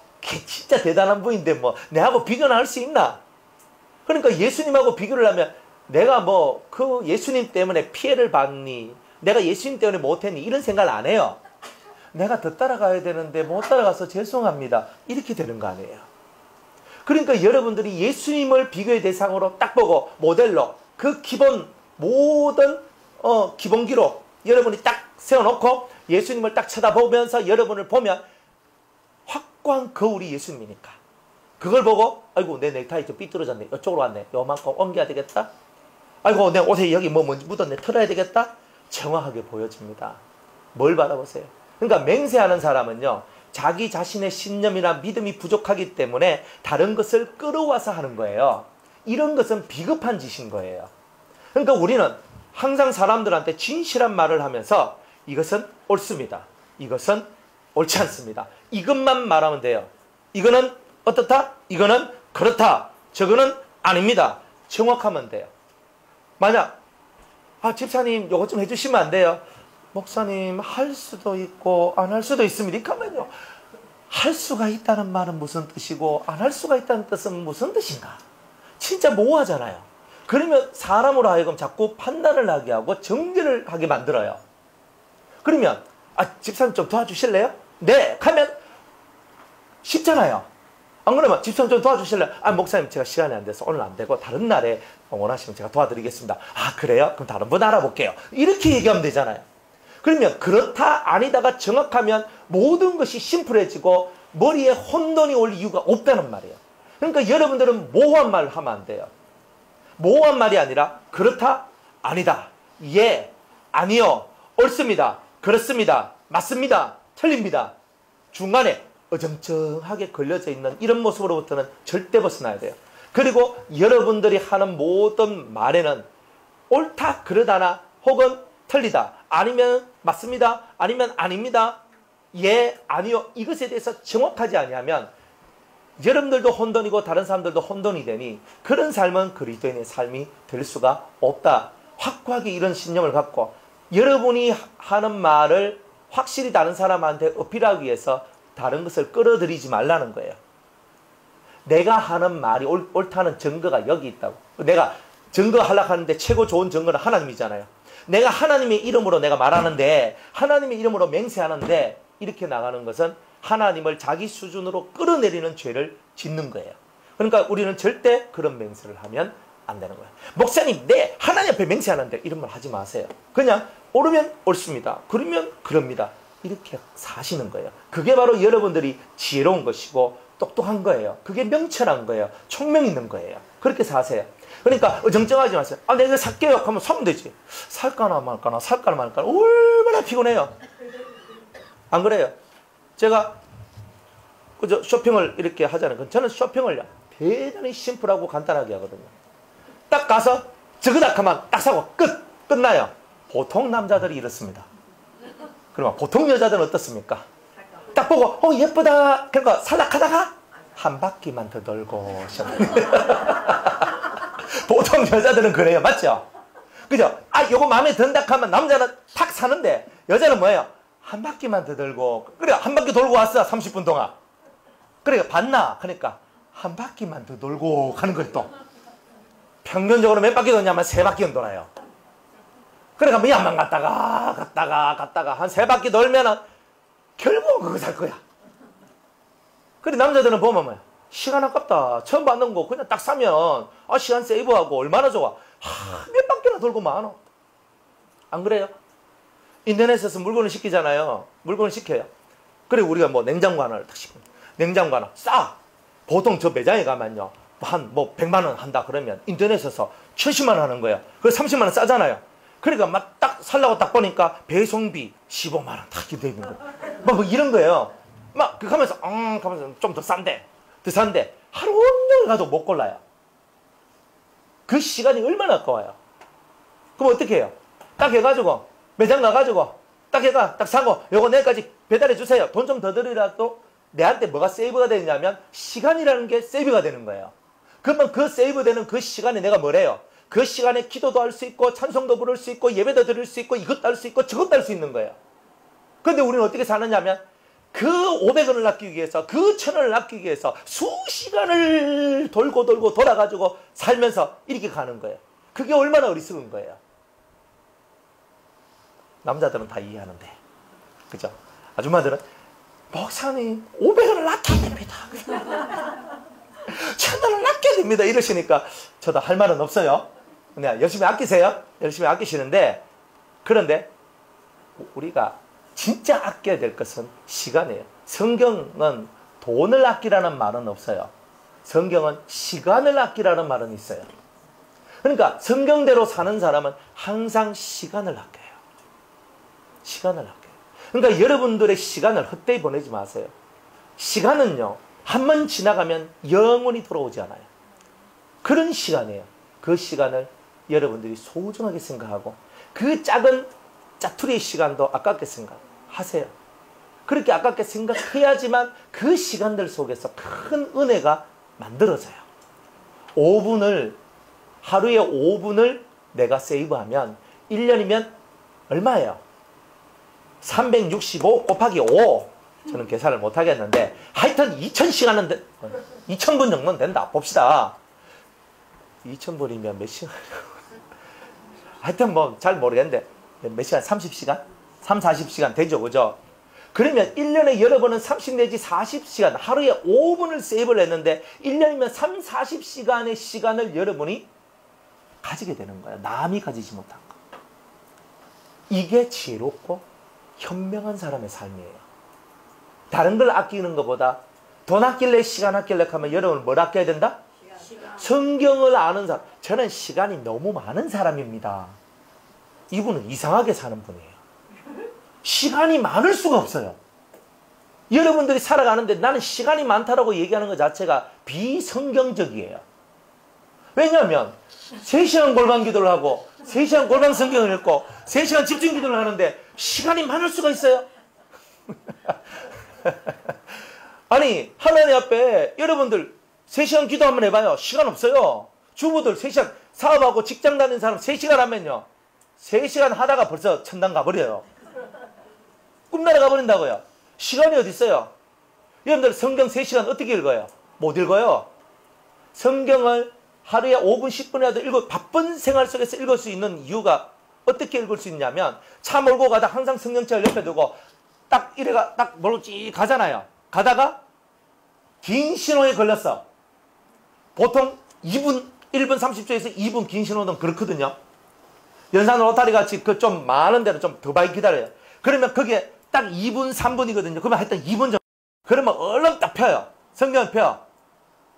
진짜 대단한 분인데 뭐 내하고 비교는 할 수 있나? 그러니까 예수님하고 비교를 하면 내가 뭐 그 예수님 때문에 피해를 받니? 내가 예수님 때문에 못했니? 이런 생각을 안 해요. 내가 더 따라가야 되는데 못 따라가서 죄송합니다. 이렇게 되는 거 아니에요. 그러니까 여러분들이 예수님을 비교의 대상으로 딱 보고 모델로 그 기본 모든 기본 기록 여러분이 딱 세워놓고 예수님을 딱 쳐다보면서 여러분을 보면 확고한 거울이 예수님이니까 그걸 보고 아이고 내 넥타이 좀 삐뚤어졌네. 이쪽으로 왔네. 요만큼 옮겨야 되겠다. 아이고 내 옷에 여기 뭐 먼지 묻었네. 털어야 되겠다. 정확하게 보여집니다. 뭘 바라보세요. 그러니까 맹세하는 사람은요, 자기 자신의 신념이나 믿음이 부족하기 때문에 다른 것을 끌어와서 하는 거예요. 이런 것은 비겁한 짓인 거예요. 그러니까 우리는 항상 사람들한테 진실한 말을 하면서 이것은 옳습니다. 이것은 옳지 않습니다. 이것만 말하면 돼요. 이거는 어떻다? 이거는 그렇다. 저거는 아닙니다. 정확하면 돼요. 만약 집사님 이것 좀 해주시면 안 돼요? 목사님 할 수도 있고 안 할 수도 있습니다. 그러면요, 할 수가 있다는 말은 무슨 뜻이고 안 할 수가 있다는 뜻은 무슨 뜻인가? 진짜 모호하잖아요. 그러면 사람으로 하여금 자꾸 판단을 하게 하고 정죄를 하게 만들어요. 그러면 집사님 좀 도와주실래요? 네 하면 쉽잖아요. 안 그러면 집사님 좀 도와주실래요? 목사님 제가 시간이 안 돼서 오늘 안 되고 다른 날에 원하시면 제가 도와드리겠습니다. 그래요? 그럼 다른 분 알아볼게요. 이렇게 얘기하면 되잖아요. 그러면 그렇다 아니다가 정확하면 모든 것이 심플해지고 머리에 혼돈이 올 이유가 없다는 말이에요. 그러니까 여러분들은 모호한 말을 하면 안 돼요. 모호한 말이 아니라 그렇다 아니다, 예, 아니요, 옳습니다, 그렇습니다, 맞습니다, 틀립니다. 중간에 어정쩡하게 걸려져 있는 이런 모습으로부터는 절대 벗어나야 돼요. 그리고 여러분들이 하는 모든 말에는 옳다, 그러다나 혹은 틀리다, 아니면 맞습니다, 아니면 아닙니다, 예, 아니요, 이것에 대해서 정확하지 아니하면 여러분들도 혼돈이고 다른 사람들도 혼돈이 되니 그런 삶은 그리스도인의 삶이 될 수가 없다. 확고하게 이런 신념을 갖고 여러분이 하는 말을 확실히 다른 사람한테 어필하기 위해서 다른 것을 끌어들이지 말라는 거예요. 내가 하는 말이 옳다는 증거가 여기 있다고. 내가 증거하려고 하는데 최고 좋은 증거는 하나님이잖아요. 내가 하나님의 이름으로 내가 말하는데, 하나님의 이름으로 맹세하는데 이렇게 나가는 것은 하나님을 자기 수준으로 끌어내리는 죄를 짓는 거예요. 그러니까 우리는 절대 그런 맹세를 하면 안 되는 거예요. 목사님, 네, 하나님 앞에 맹세하는데 이런 말 하지 마세요. 그냥 옳으면 옳습니다, 그러면 그럽니다, 이렇게 사시는 거예요. 그게 바로 여러분들이 지혜로운 것이고 똑똑한 거예요. 그게 명철한 거예요. 총명 있는 거예요. 그렇게 사세요. 그러니까 어정쩡하지 마세요. 내가 이거 살게요 하면 사면 되지. 살까나 말까나 살까나 말까나 얼마나 피곤해요. 안 그래요? 제가 그저 쇼핑을 이렇게 하잖아요. 저는 쇼핑을 대단히 심플하고 간단하게 하거든요. 딱 가서 저거다 하면 딱 사고 끝나요. 보통 남자들이 이렇습니다. 그러면 보통 여자들은 어떻습니까? 딱 보고 예쁘다. 그러니까 살락하다가 한 바퀴만 더 돌고 보통 여자들은 그래요. 맞죠? 그죠? 요거 마음에 든다 하면 남자는 탁 사는데 여자는 뭐예요? 한 바퀴만 더 돌고 그래 한 바퀴 돌고 왔어 30분 동안. 그래 봤나? 그러니까 한 바퀴만 더 돌고 가는 거예요 또. 평균적으로 몇 바퀴 도냐면 3바퀴는 돌아요. 그러니까 미얀만 갔다가 한 3바퀴 돌면은 결국은 그거 살 거야. 그래 남자들은 보면 뭐야? 시간 아깝다. 처음 받는 거 그냥 딱 사면 시간 세이브하고 얼마나 좋아. 몇 바퀴나 돌고 많어. 안 그래요? 인터넷에서 물건을 시키잖아요. 물건을 시켜요. 그래 우리가 뭐 냉장고 하나를 딱 시켜. 냉장고 하나 싸. 보통 저 매장에 가면요. 한 100만 원 한다 그러면 인터넷에서 70만 원 하는 거예요. 그래서 30만 원 싸잖아요. 그러니까 막 딱 살라고 딱 보니까 배송비 15만 원 딱 이렇게 되는 거예요. 뭐 이런 거예요. 막 그 가면서 좀 더 싼데 하루 온종일 가도 못 골라요. 그 시간이 얼마나 아까워요. 그럼 어떻게 해요? 딱 해가지고 매장 가가지고 딱 사고 요거 내일까지 배달해 주세요. 돈 좀 더 들이라도 내한테 뭐가 세이브가 되냐면 시간이라는 게 세이브가 되는 거예요. 그러면 그 세이브되는 그 시간에 내가 뭐래요? 그 시간에 기도도 할 수 있고 찬송도 부를 수 있고 예배도 드릴 수 있고 이것도 할 수 있고 저것도 할 수 있는 거예요. 그런데 우리는 어떻게 사느냐면 그 500원을 아끼기 위해서 그 1000원을 아끼기 위해서 수시간을 돌고 돌아가지고 살면서 이렇게 가는 거예요. 그게 얼마나 어리석은 거예요. 남자들은 다 이해하는데 그죠? 아줌마들은 목사님 500원을 아껴야 됩니다. 1000원을 아껴야 됩니다. 이러시니까 저도 할 말은 없어요. 그냥 열심히 아끼세요. 열심히 아끼시는데 그런데 우리가 진짜 아껴야 될 것은 시간이에요. 성경은 돈을 아끼라는 말은 없어요. 성경은 시간을 아끼라는 말은 있어요. 그러니까 성경대로 사는 사람은 항상 시간을 아껴요. 시간을 아껴요. 그러니까 여러분들의 시간을 헛되이 보내지 마세요. 시간은요. 한 번 지나가면 영원히 돌아오지 않아요. 그런 시간이에요. 그 시간을 여러분들이 소중하게 생각하고 그 작은 짜투리의 시간도 아깝게 생각하세요. 그렇게 아깝게 생각해야지만 그 시간들 속에서 큰 은혜가 만들어져요. 5분을 하루에 5분을 내가 세이브하면 1년이면 얼마예요? 365 곱하기 5. 저는 계산을 못하겠는데 하여튼 2000시간은 2000분 정도는 된다. 봅시다. 2000분이면 몇 시간? 하여튼 뭐 잘 모르겠는데 몇 시간? 30시간? 3, 40시간 되죠. 그죠? 그러면 1년에 여러분은 30 내지 40시간 하루에 5분을 세이브를 했는데 1년이면 3, 40시간의 시간을 여러분이 가지게 되는 거예요. 남이 가지지 못한 거. 이게 지혜롭고 현명한 사람의 삶이에요. 다른 걸 아끼는 것보다 돈 아낄래 시간 아낄래 하면 여러분은 뭘 아껴야 된다? 시간. 성경을 아는 사람. 저는 시간이 너무 많은 사람입니다. 이분은 이상하게 사는 분이에요. 시간이 많을 수가 없어요. 여러분들이 살아가는데 나는 시간이 많다라고 얘기하는 것 자체가 비성경적이에요. 왜냐하면 3시간 골방 기도를 하고 3시간 골방 성경을 읽고 3시간 집중 기도를 하는데 시간이 많을 수가 있어요? 아니 하나님 앞에 여러분들 3시간 기도 한번 해봐요. 시간 없어요. 주부들 3시간 사업하고 직장 다니는 사람 3시간 하면요 3시간 하다가 벌써 천당 가버려요. 꿈나라 가버린다고요. 시간이 어디 있어요? 여러분들 성경 3시간 어떻게 읽어요? 못 읽어요. 성경을 하루에 5분 10분이라도 읽어 바쁜 생활 속에서 읽을 수 있는 이유가 어떻게 읽을 수 있냐면 차 몰고 가다 항상 성경책을 옆에 두고 딱 이래가 딱 몰고 쭉 가잖아요. 가다가 긴 신호에 걸렸어. 보통 2분 1분 30초에서 2분 긴 신호는 그렇거든요. 연산 로타리 같이 그 좀 많은 데는 좀 더 많이 기다려요. 그러면 그게 딱 2분 3분이거든요. 그러면 하여튼 2분 정도. 그러면 얼른 딱 펴요. 성경을 펴요.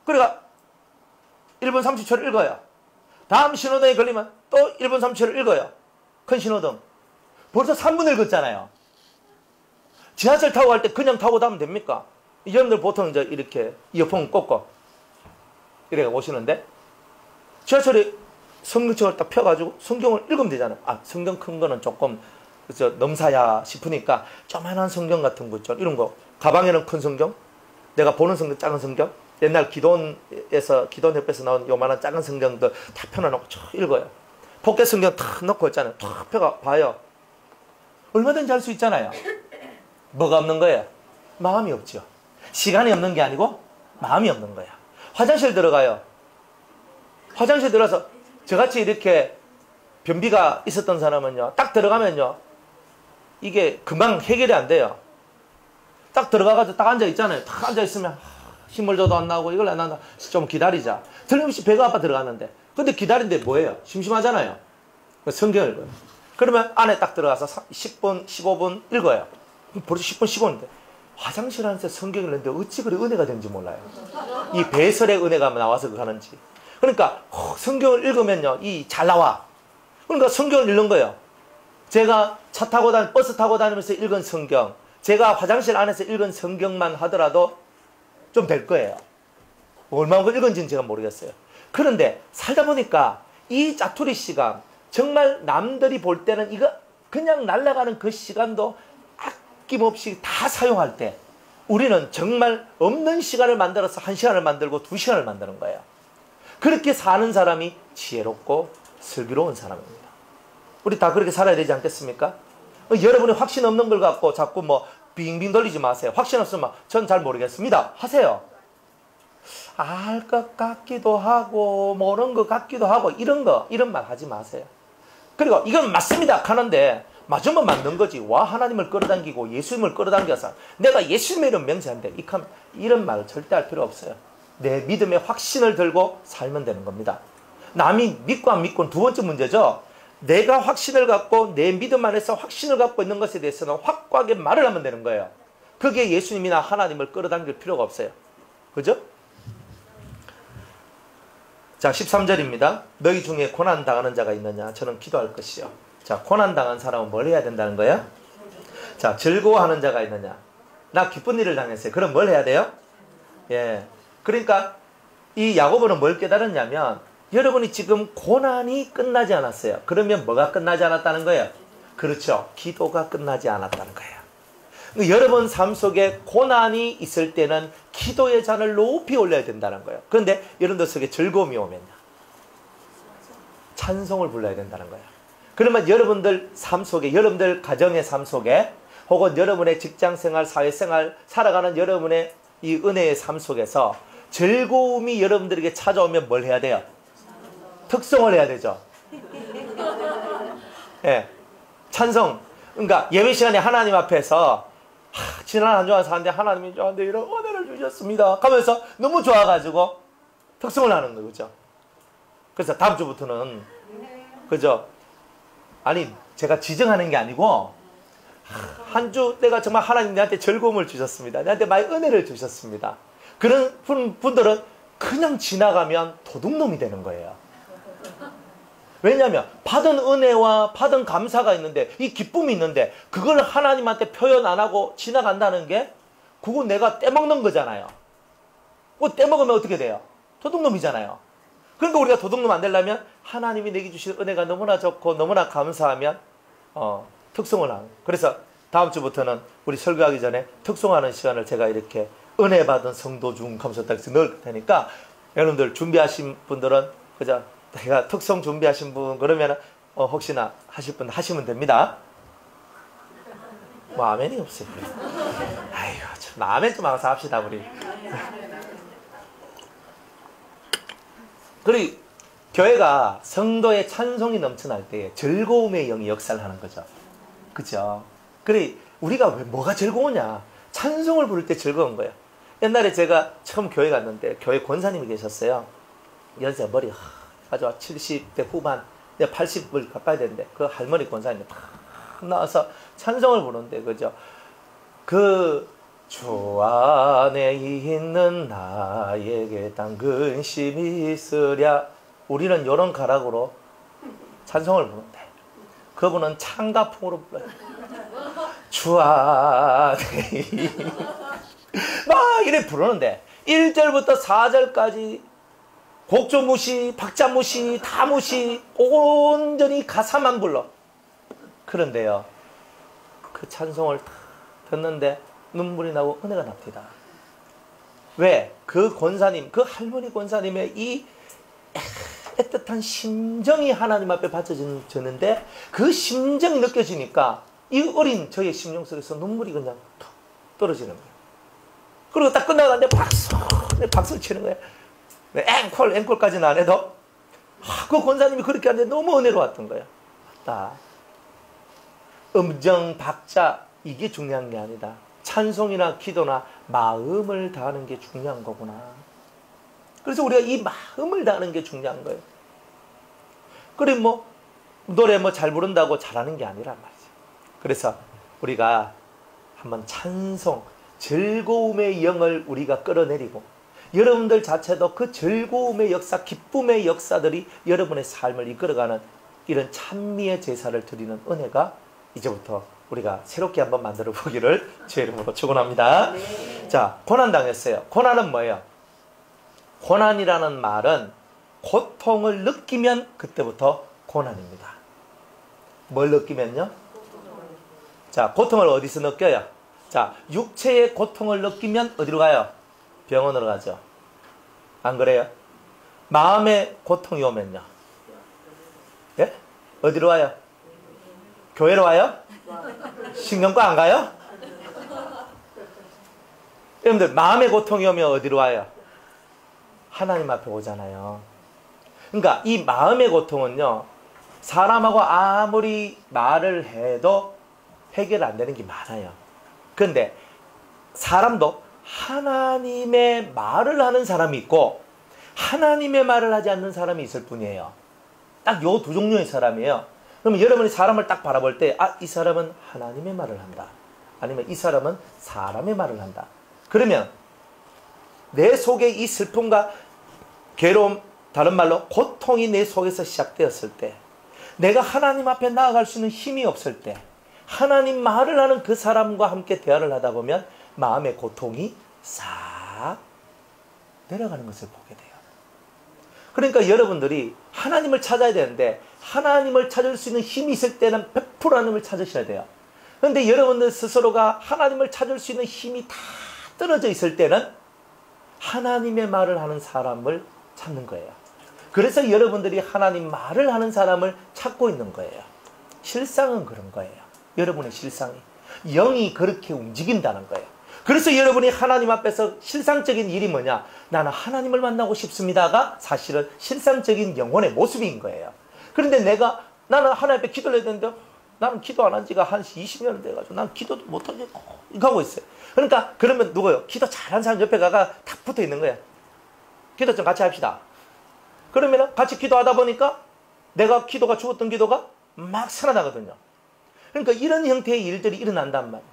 그러니까 1분 30초를 읽어요. 다음 신호등에 걸리면 또 1분 30초를 읽어요. 큰 신호등. 벌써 3분 읽었잖아요. 지하철 타고 갈 때 그냥 타고 가면 됩니까? 여러분들 보통 이제 이렇게 이어폰 꽂고 이렇게 오시는데 지하철에 성경책을 딱 펴가지고 성경을 읽으면 되잖아요. 아, 성경 큰 거는 조금 넘사야 싶으니까 조그만한 성경 같은 거 있죠. 이런 거. 가방에는 큰 성경, 내가 보는 성경 작은 성경, 옛날 기도원협회에서 나온 요만한 작은 성경들 다 펴놔놓고 쭉 읽어요. 포켓 성경 탁 넣고 있잖아요. 탁 펴가 봐요. 얼마든지 할 수 있잖아요. 뭐가 없는 거예요? 마음이 없죠. 시간이 없는 게 아니고 마음이 없는 거야. 화장실 들어가요. 화장실 들어가서 저같이 이렇게 변비가 있었던 사람은요, 딱 들어가면요, 이게 금방 해결이 안 돼요. 딱 들어가가지고 딱 앉아있잖아요. 딱 앉아있으면 힘을 줘도 안 나오고 이걸 안 나온다. 좀 기다리자. 틀림없이 배가 아파 들어갔는데, 근데 기다리는데 뭐예요? 심심하잖아요. 성경을 읽어요. 그러면 안에 딱 들어가서 10분, 15분 읽어요. 벌써 10분, 15분인데 화장실 안에서 성경을 읽는데 어찌 그리 은혜가 되는지 몰라요. 이 배설의 은혜가 나와서 가는지. 그러니까 성경을 읽으면요, 이 잘 나와. 그러니까 성경을 읽는 거예요. 제가 차 타고 버스 타고 다니면서 읽은 성경, 제가 화장실 안에서 읽은 성경만 하더라도 좀 될 거예요. 얼마나 읽은지는 제가 모르겠어요. 그런데 살다 보니까 이 짜투리 시간, 정말 남들이 볼 때는 이거 그냥 날아가는 그 시간도 아낌없이 다 사용할 때 우리는 정말 없는 시간을 만들어서 1시간을 만들고 2시간을 만드는 거예요. 그렇게 사는 사람이 지혜롭고 슬기로운 사람입니다. 우리 다 그렇게 살아야 되지 않겠습니까? 여러분이 확신 없는 걸 갖고 자꾸 뭐 빙빙 돌리지 마세요. 확신 없으면 전 잘 모르겠습니다 하세요. 알 것 같기도 하고 모르는 것 같기도 하고 이런 말 하지 마세요. 그리고 이건 맞습니다 하는데 맞으면 맞는 거지. 와, 하나님을 끌어당기고 예수님을 끌어당겨서 내가 예수님의 이름 맹세한대, 이런 말 절대 할 필요 없어요. 내 믿음의 확신을 들고 살면 되는 겁니다. 남이 믿고 안 믿고는 두 번째 문제죠. 내가 확신을 갖고 내 믿음 안에서 확신을 갖고 있는 것에 대해서는 확고하게 말을 하면 되는 거예요. 그게 예수님이나 하나님을 끌어당길 필요가 없어요. 그죠? 자, 13절입니다. 너희 중에 고난당하는 자가 있느냐? 저는 기도할 것이요. 자, 고난당한 사람은 뭘 해야 된다는 거예요? 자, 즐거워하는 자가 있느냐? 나 기쁜 일을 당했어요. 그럼 뭘 해야 돼요? 예. 그러니까 이 야고보는 뭘 깨달았냐면, 여러분이 지금 고난이 끝나지 않았어요. 그러면 뭐가 끝나지 않았다는 거예요? 그렇죠. 기도가 끝나지 않았다는 거예요. 여러분 삶 속에 고난이 있을 때는 기도의 잔을 높이 올려야 된다는 거예요. 그런데 여러분들 속에 즐거움이 오면요, 찬송을 불러야 된다는 거예요. 그러면 여러분들 삶 속에, 여러분들 가정의 삶 속에, 혹은 여러분의 직장생활, 사회생활, 살아가는 여러분의 이 은혜의 삶 속에서 즐거움이 여러분들에게 찾아오면 뭘 해야 돼요? 특성을 해야 되죠. 예, 찬송. 그러니까 예배 시간에 하나님 앞에서 지난 한 주간 사는데 하나님이 저한테 이런 은혜를 주셨습니다 하면서 너무 좋아가지고 특성을 하는 거죠. 그죠? 그래서 다음 주부터는, 그죠? 아니, 제가 지정하는 게 아니고 한 주 내가 정말 하나님 내한테 즐거움을 주셨습니다, 내한테 많이 은혜를 주셨습니다, 그런 분들은 그냥 지나가면 도둑놈이 되는 거예요. 왜냐하면 받은 은혜와 받은 감사가 있는데, 이 기쁨이 있는데 그걸 하나님한테 표현 안 하고 지나간다는 게, 그거 내가 떼먹는 거잖아요. 그거 떼먹으면 어떻게 돼요? 도둑놈이잖아요. 그러니까 우리가 도둑놈 안 되려면 하나님이 내게 주신 은혜가 너무나 좋고 너무나 감사하면 특송을 하는. 그래서 다음 주부터는 우리 설교하기 전에 특송하는 시간을 제가 이렇게 은혜 받은 성도 중 하면서 넣을 테니까, 여러분들 준비하신 분들은 그죠? 제가 특송 준비하신 분 그러면 혹시나 하실 분 하시면 됩니다. 뭐 아멘이 없어요. 아이고, 참, 아멘 좀 하면서 합시다 우리. 그리고 교회가 성도의 찬송이 넘쳐날 때 즐거움의 영이 역사를 하는 거죠. 그죠? 그래, 우리가 왜 뭐가 즐거우냐? 찬송을 부를 때 즐거운 거예요. 옛날에 제가 처음 교회 갔는데 교회 권사님이 계셨어요. 연세 머리 아주 70대 후반, 80을 가까이 됐는데 그 할머니 권사님이 탁 나와서 찬송을 부르는데, 그죠? 그 주 안에 있는 나에게 단 근심이 있으랴. 우리는 이런 가락으로 찬송을 부르는데 그분은 창가풍으로 불러요. 주 안에 막 이래 부르는데 1절부터 4절까지 곡조 무시, 박자 무시, 다 무시, 온전히 가사만 불러. 그런데요, 그 찬송을 다 듣는데 눈물이 나고 은혜가 납니다. 왜? 그 권사님, 그 할머니 권사님의 이 애틋한 심정이 하나님 앞에 바쳐졌는데 그 심정이 느껴지니까 이 어린 저의 심령 속에서 눈물이 그냥 툭 떨어지는 거예요. 그리고 딱 끝나가는데 박수 치는 거예요. 앵콜까지는 안 해도 그 권사님이 그렇게 하는데 너무 은혜로웠던 거예요. 맞다. 음정, 박자 이게 중요한 게 아니다. 찬송이나 기도나 마음을 다하는 게 중요한 거구나. 그래서 우리가 이 마음을 다하는 게 중요한 거예요. 그래 노래 잘 부른다고 잘하는 게 아니란 말이죠. 그래서 우리가 한번 찬송, 즐거움의 영을 우리가 끌어내리고 여러분들 자체도 그 즐거움의 역사, 기쁨의 역사들이 여러분의 삶을 이끌어가는 이런 찬미의 제사를 드리는 은혜가 이제부터 우리가 새롭게 한번 만들어 보기를 주의 이름으로 축원합니다. 네. 자, 고난당했어요. 고난은 뭐예요? 고난이라는 말은 고통을 느끼면 그때부터 고난입니다. 뭘 느끼면요? 자, 고통을 어디서 느껴요? 자, 육체의 고통을 느끼면 어디로 가요? 병원으로 가죠. 안 그래요? 마음의 고통이 오면요? 예? 어디로 와요? 교회로 와요? 신경과 안 가요? 여러분들 마음의 고통이 오면 어디로 와요? 하나님 앞에 오잖아요. 그러니까 이 마음의 고통은요, 사람하고 아무리 말을 해도 해결 안 되는 게 많아요. 그런데 사람도 하나님의 말을 하는 사람이 있고 하나님의 말을 하지 않는 사람이 있을 뿐이에요. 딱 요 두 종류의 사람이에요. 그러면 여러분이 사람을 딱 바라볼 때, 이 사람은 하나님의 말을 한다. 아니면 이 사람은 사람의 말을 한다. 그러면 내 속에 이 슬픔과 괴로움, 다른 말로 고통이 내 속에서 시작되었을 때, 내가 하나님 앞에 나아갈 수 있는 힘이 없을 때, 하나님 말을 하는 그 사람과 함께 대화를 하다 보면 마음의 고통이 싹 내려가는 것을 보게 돼요. 그러니까 여러분들이 하나님을 찾아야 되는데 하나님을 찾을 수 있는 힘이 있을 때는 100% 하나님을 찾으셔야 돼요. 그런데 여러분들 스스로가 하나님을 찾을 수 있는 힘이 다 떨어져 있을 때는 하나님의 말을 하는 사람을 찾는 거예요. 그래서 여러분들이 하나님 말을 하는 사람을 찾고 있는 거예요. 실상은 그런 거예요. 여러분의 실상이. 영이 그렇게 움직인다는 거예요. 그래서 여러분이 하나님 앞에서 실상적인 일이 뭐냐? 나는 하나님을 만나고 싶습니다가 사실은 실상적인 영혼의 모습인 거예요. 그런데 나는 하나님 앞에 기도를 해야 되는데 나는 기도 안 한 지가 한 20년 돼가지고 난 기도도 못하게 가고 있어요. 그러니까 그러면 누구요? 기도 잘하는 사람 옆에 가가 탁 붙어 있는 거야. 기도 좀 같이 합시다. 그러면 같이 기도하다 보니까 내가 기도가 죽었던 기도가 막 살아나거든요. 그러니까 이런 형태의 일들이 일어난단 말이에요.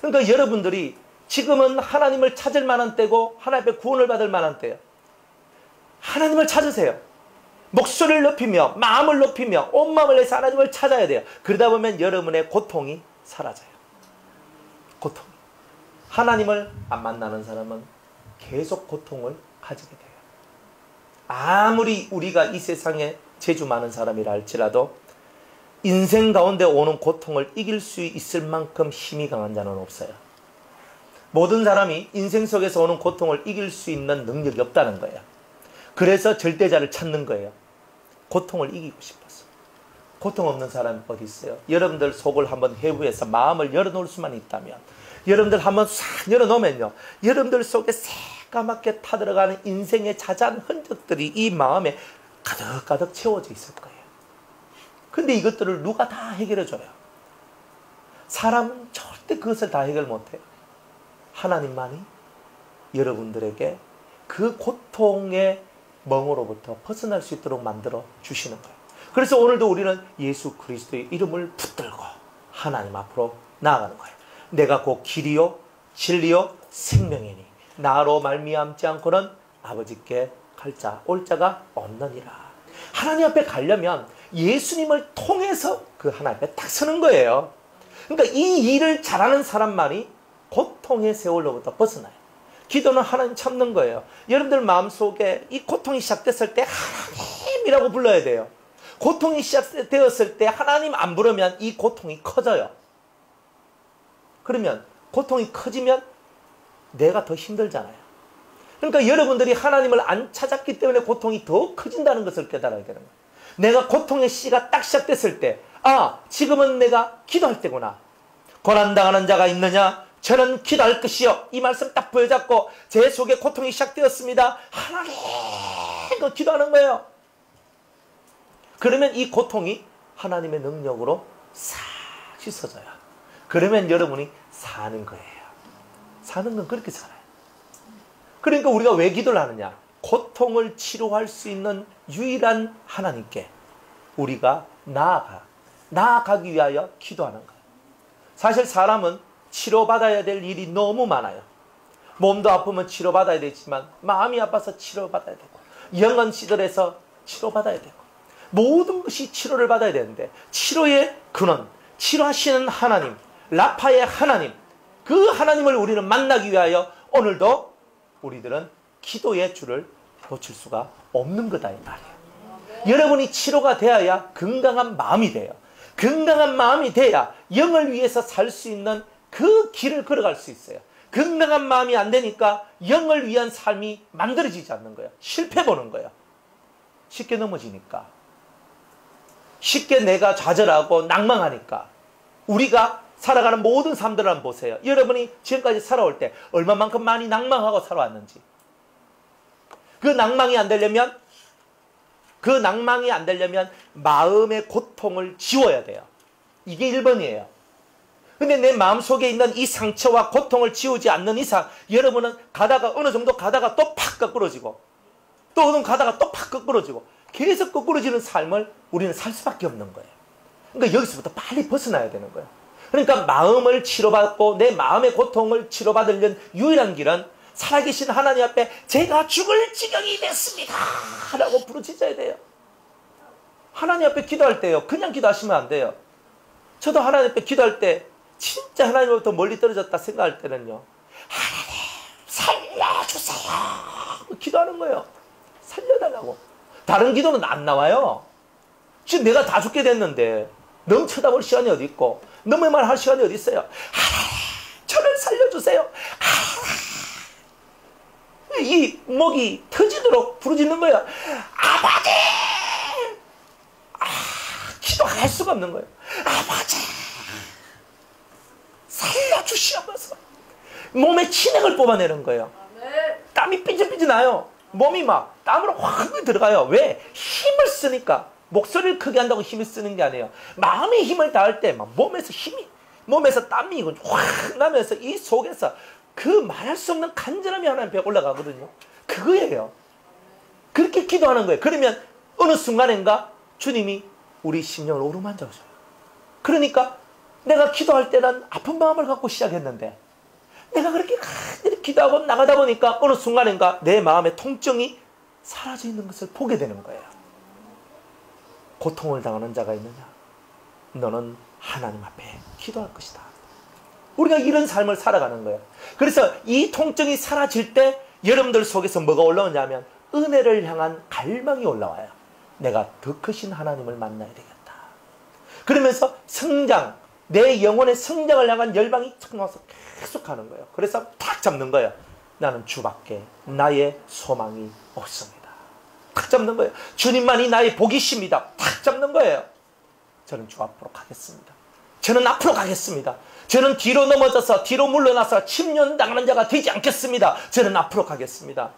그러니까 여러분들이 지금은 하나님을 찾을 만한 때고 하나님 앞에 구원을 받을 만한 때예요. 하나님을 찾으세요. 목소리를 높이며 마음을 높이며 온 마음을 내서 하나님을 찾아야 돼요. 그러다 보면 여러분의 고통이 사라져요. 고통. 하나님을 안 만나는 사람은 계속 고통을 가지게 돼요. 아무리 우리가 이 세상에 재주 많은 사람이라 할지라도 인생 가운데 오는 고통을 이길 수 있을 만큼 힘이 강한 자는 없어요. 모든 사람이 인생 속에서 오는 고통을 이길 수 있는 능력이 없다는 거예요. 그래서 절대자를 찾는 거예요. 고통을 이기고 싶어서. 고통 없는 사람이 어디 있어요? 여러분들 속을 한번 해부해서 마음을 열어놓을 수만 있다면, 여러분들 한번 싹 열어놓으면요, 여러분들 속에 새까맣게 타들어가는 인생의 자잘한 흔적들이 이 마음에 가득가득 채워져 있을 거예요. 근데 이것들을 누가 다 해결해줘요? 사람은 절대 그것을 다 해결 못해요. 하나님만이 여러분들에게 그 고통의 멍으로부터 벗어날 수 있도록 만들어 주시는 거예요. 그래서 오늘도 우리는 예수 그리스도의 이름을 붙들고 하나님 앞으로 나아가는 거예요. 내가 곧 길이요 진리요 생명이니 나로 말미암지 않고는 아버지께 갈 자 올 자가 없느니라. 하나님 앞에 가려면 예수님을 통해서 그 하나님 앞에 딱 서는 거예요. 그러니까 이 일을 잘하는 사람만이 고통의 세월로부터 벗어나요. 기도는 하나님 찾는 거예요. 여러분들 마음속에 이 고통이 시작됐을 때 하나님이라고 불러야 돼요. 고통이 시작되었을 때 하나님 안 부르면 이 고통이 커져요. 그러면 고통이 커지면 내가 더 힘들잖아요. 그러니까 여러분들이 하나님을 안 찾았기 때문에 고통이 더 커진다는 것을 깨달아야 되는 거예요. 내가 고통의 씨가 딱 시작됐을 때, 아, 지금은 내가 기도할 때구나. 고난당하는 자가 있느냐? 저는 기도할 것이요. 이 말씀 딱 부여잡고 제 속에 고통이 시작되었습니다. 하나님, 기도하는 거예요. 그러면 이 고통이 하나님의 능력으로 싹 씻어져요. 그러면 여러분이 사는 거예요. 사는 건 그렇게 살아요. 그러니까 우리가 왜 기도를 하느냐? 고통을 치료할 수 있는 유일한 하나님께 우리가 나아가기 위하여 기도하는 거예요. 사실 사람은 치료받아야 될 일이 너무 많아요. 몸도 아프면 치료받아야 되지만 마음이 아파서 치료받아야 되고 영혼 시들에서 치료받아야 되고 모든 것이 치료를 받아야 되는데 치료의 근원, 치료하시는 하나님, 라파의 하나님, 그 하나님을 우리는 만나기 위하여 오늘도 우리들은 기도의 줄을 놓칠 수가 없는 거다 이 말이에요. 여러분이 치료가 되어야 건강한 마음이 돼요. 건강한 마음이 돼야 영을 위해서 살 수 있는 그 길을 걸어갈 수 있어요. 건강한 마음이 안 되니까 영을 위한 삶이 만들어지지 않는 거예요. 실패 보는 거예요. 쉽게 넘어지니까. 쉽게 내가 좌절하고 낭망하니까. 우리가 살아가는 모든 사람들을 한번 보세요. 여러분이 지금까지 살아올 때 얼마만큼 많이 낭망하고 살아왔는지. 그 낭망이 안 되려면 마음의 고통을 지워야 돼요. 이게 1번이에요. 근데 내 마음속에 있는 이 상처와 고통을 지우지 않는 이상 여러분은 가다가 어느 정도 가다가 또 팍 거꾸러지고 또 어느 가다가 또 팍 거꾸러지고 계속 거꾸러지는 삶을 우리는 살 수밖에 없는 거예요. 그러니까 여기서부터 빨리 벗어나야 되는 거예요. 그러니까 마음을 치료받고 내 마음의 고통을 치료받으려는 유일한 길은 살아계신 하나님 앞에 제가 죽을 지경이 됐습니다 라고 부르짖어야 돼요. 하나님 앞에 기도할 때요, 그냥 기도하시면 안 돼요. 저도 하나님 앞에 기도할 때 진짜 하나님으로부터 멀리 떨어졌다 생각할 때는요, 하나님 살려주세요 기도하는 거예요. 살려달라고. 다른 기도는 안 나와요. 지금 내가 다 죽게 됐는데 너무 쳐다볼 시간이 어디 있고 너무 말할 시간이 어디 있어요. 하나님 저를 살려주세요. 이 목이 터지도록 부르짖는 거예요. 아버지! 기도할 수가 없는 거예요. 아버지! 살려주시옵소서. 몸에 진액을 뽑아내는 거예요. 땀이 삐질삐질 나요. 몸이 막 땀으로 확 들어가요. 왜? 힘을 쓰니까. 목소리를 크게 한다고 힘을 쓰는 게 아니에요. 마음의 힘을 다할 때 막 몸에서 땀이 확 나면서 이 속에서 그 말할 수 없는 간절함이 하나님 앞에 올라가거든요. 그거예요. 그렇게 기도하는 거예요. 그러면 어느 순간인가 주님이 우리 심령을 오르만져줘요. 그러니까 내가 기도할 때는 아픈 마음을 갖고 시작했는데 내가 그렇게 간절히 기도하고 나가다 보니까 어느 순간인가 내 마음의 통증이 사라져 있는 것을 보게 되는 거예요. 고통을 당하는 자가 있느냐? 너는 하나님 앞에 기도할 것이다. 우리가 이런 삶을 살아가는 거예요. 그래서 이 통증이 사라질 때 여러분들 속에서 뭐가 올라오냐면 은혜를 향한 갈망이 올라와요. 내가 더 크신 하나님을 만나야 되겠다. 그러면서 성장, 내 영혼의 성장을 향한 열망이 탁 나와서 계속 하는 거예요. 그래서 탁 잡는 거예요. 나는 주밖에 나의 소망이 없습니다. 탁 잡는 거예요. 주님만이 나의 복이십니다. 탁 잡는 거예요. 저는 주 앞으로 가겠습니다. 저는 앞으로 가겠습니다. 저는 뒤로 넘어져서 뒤로 물러나서 침륜당하는 자가 되지 않겠습니다. 저는 앞으로 가겠습니다.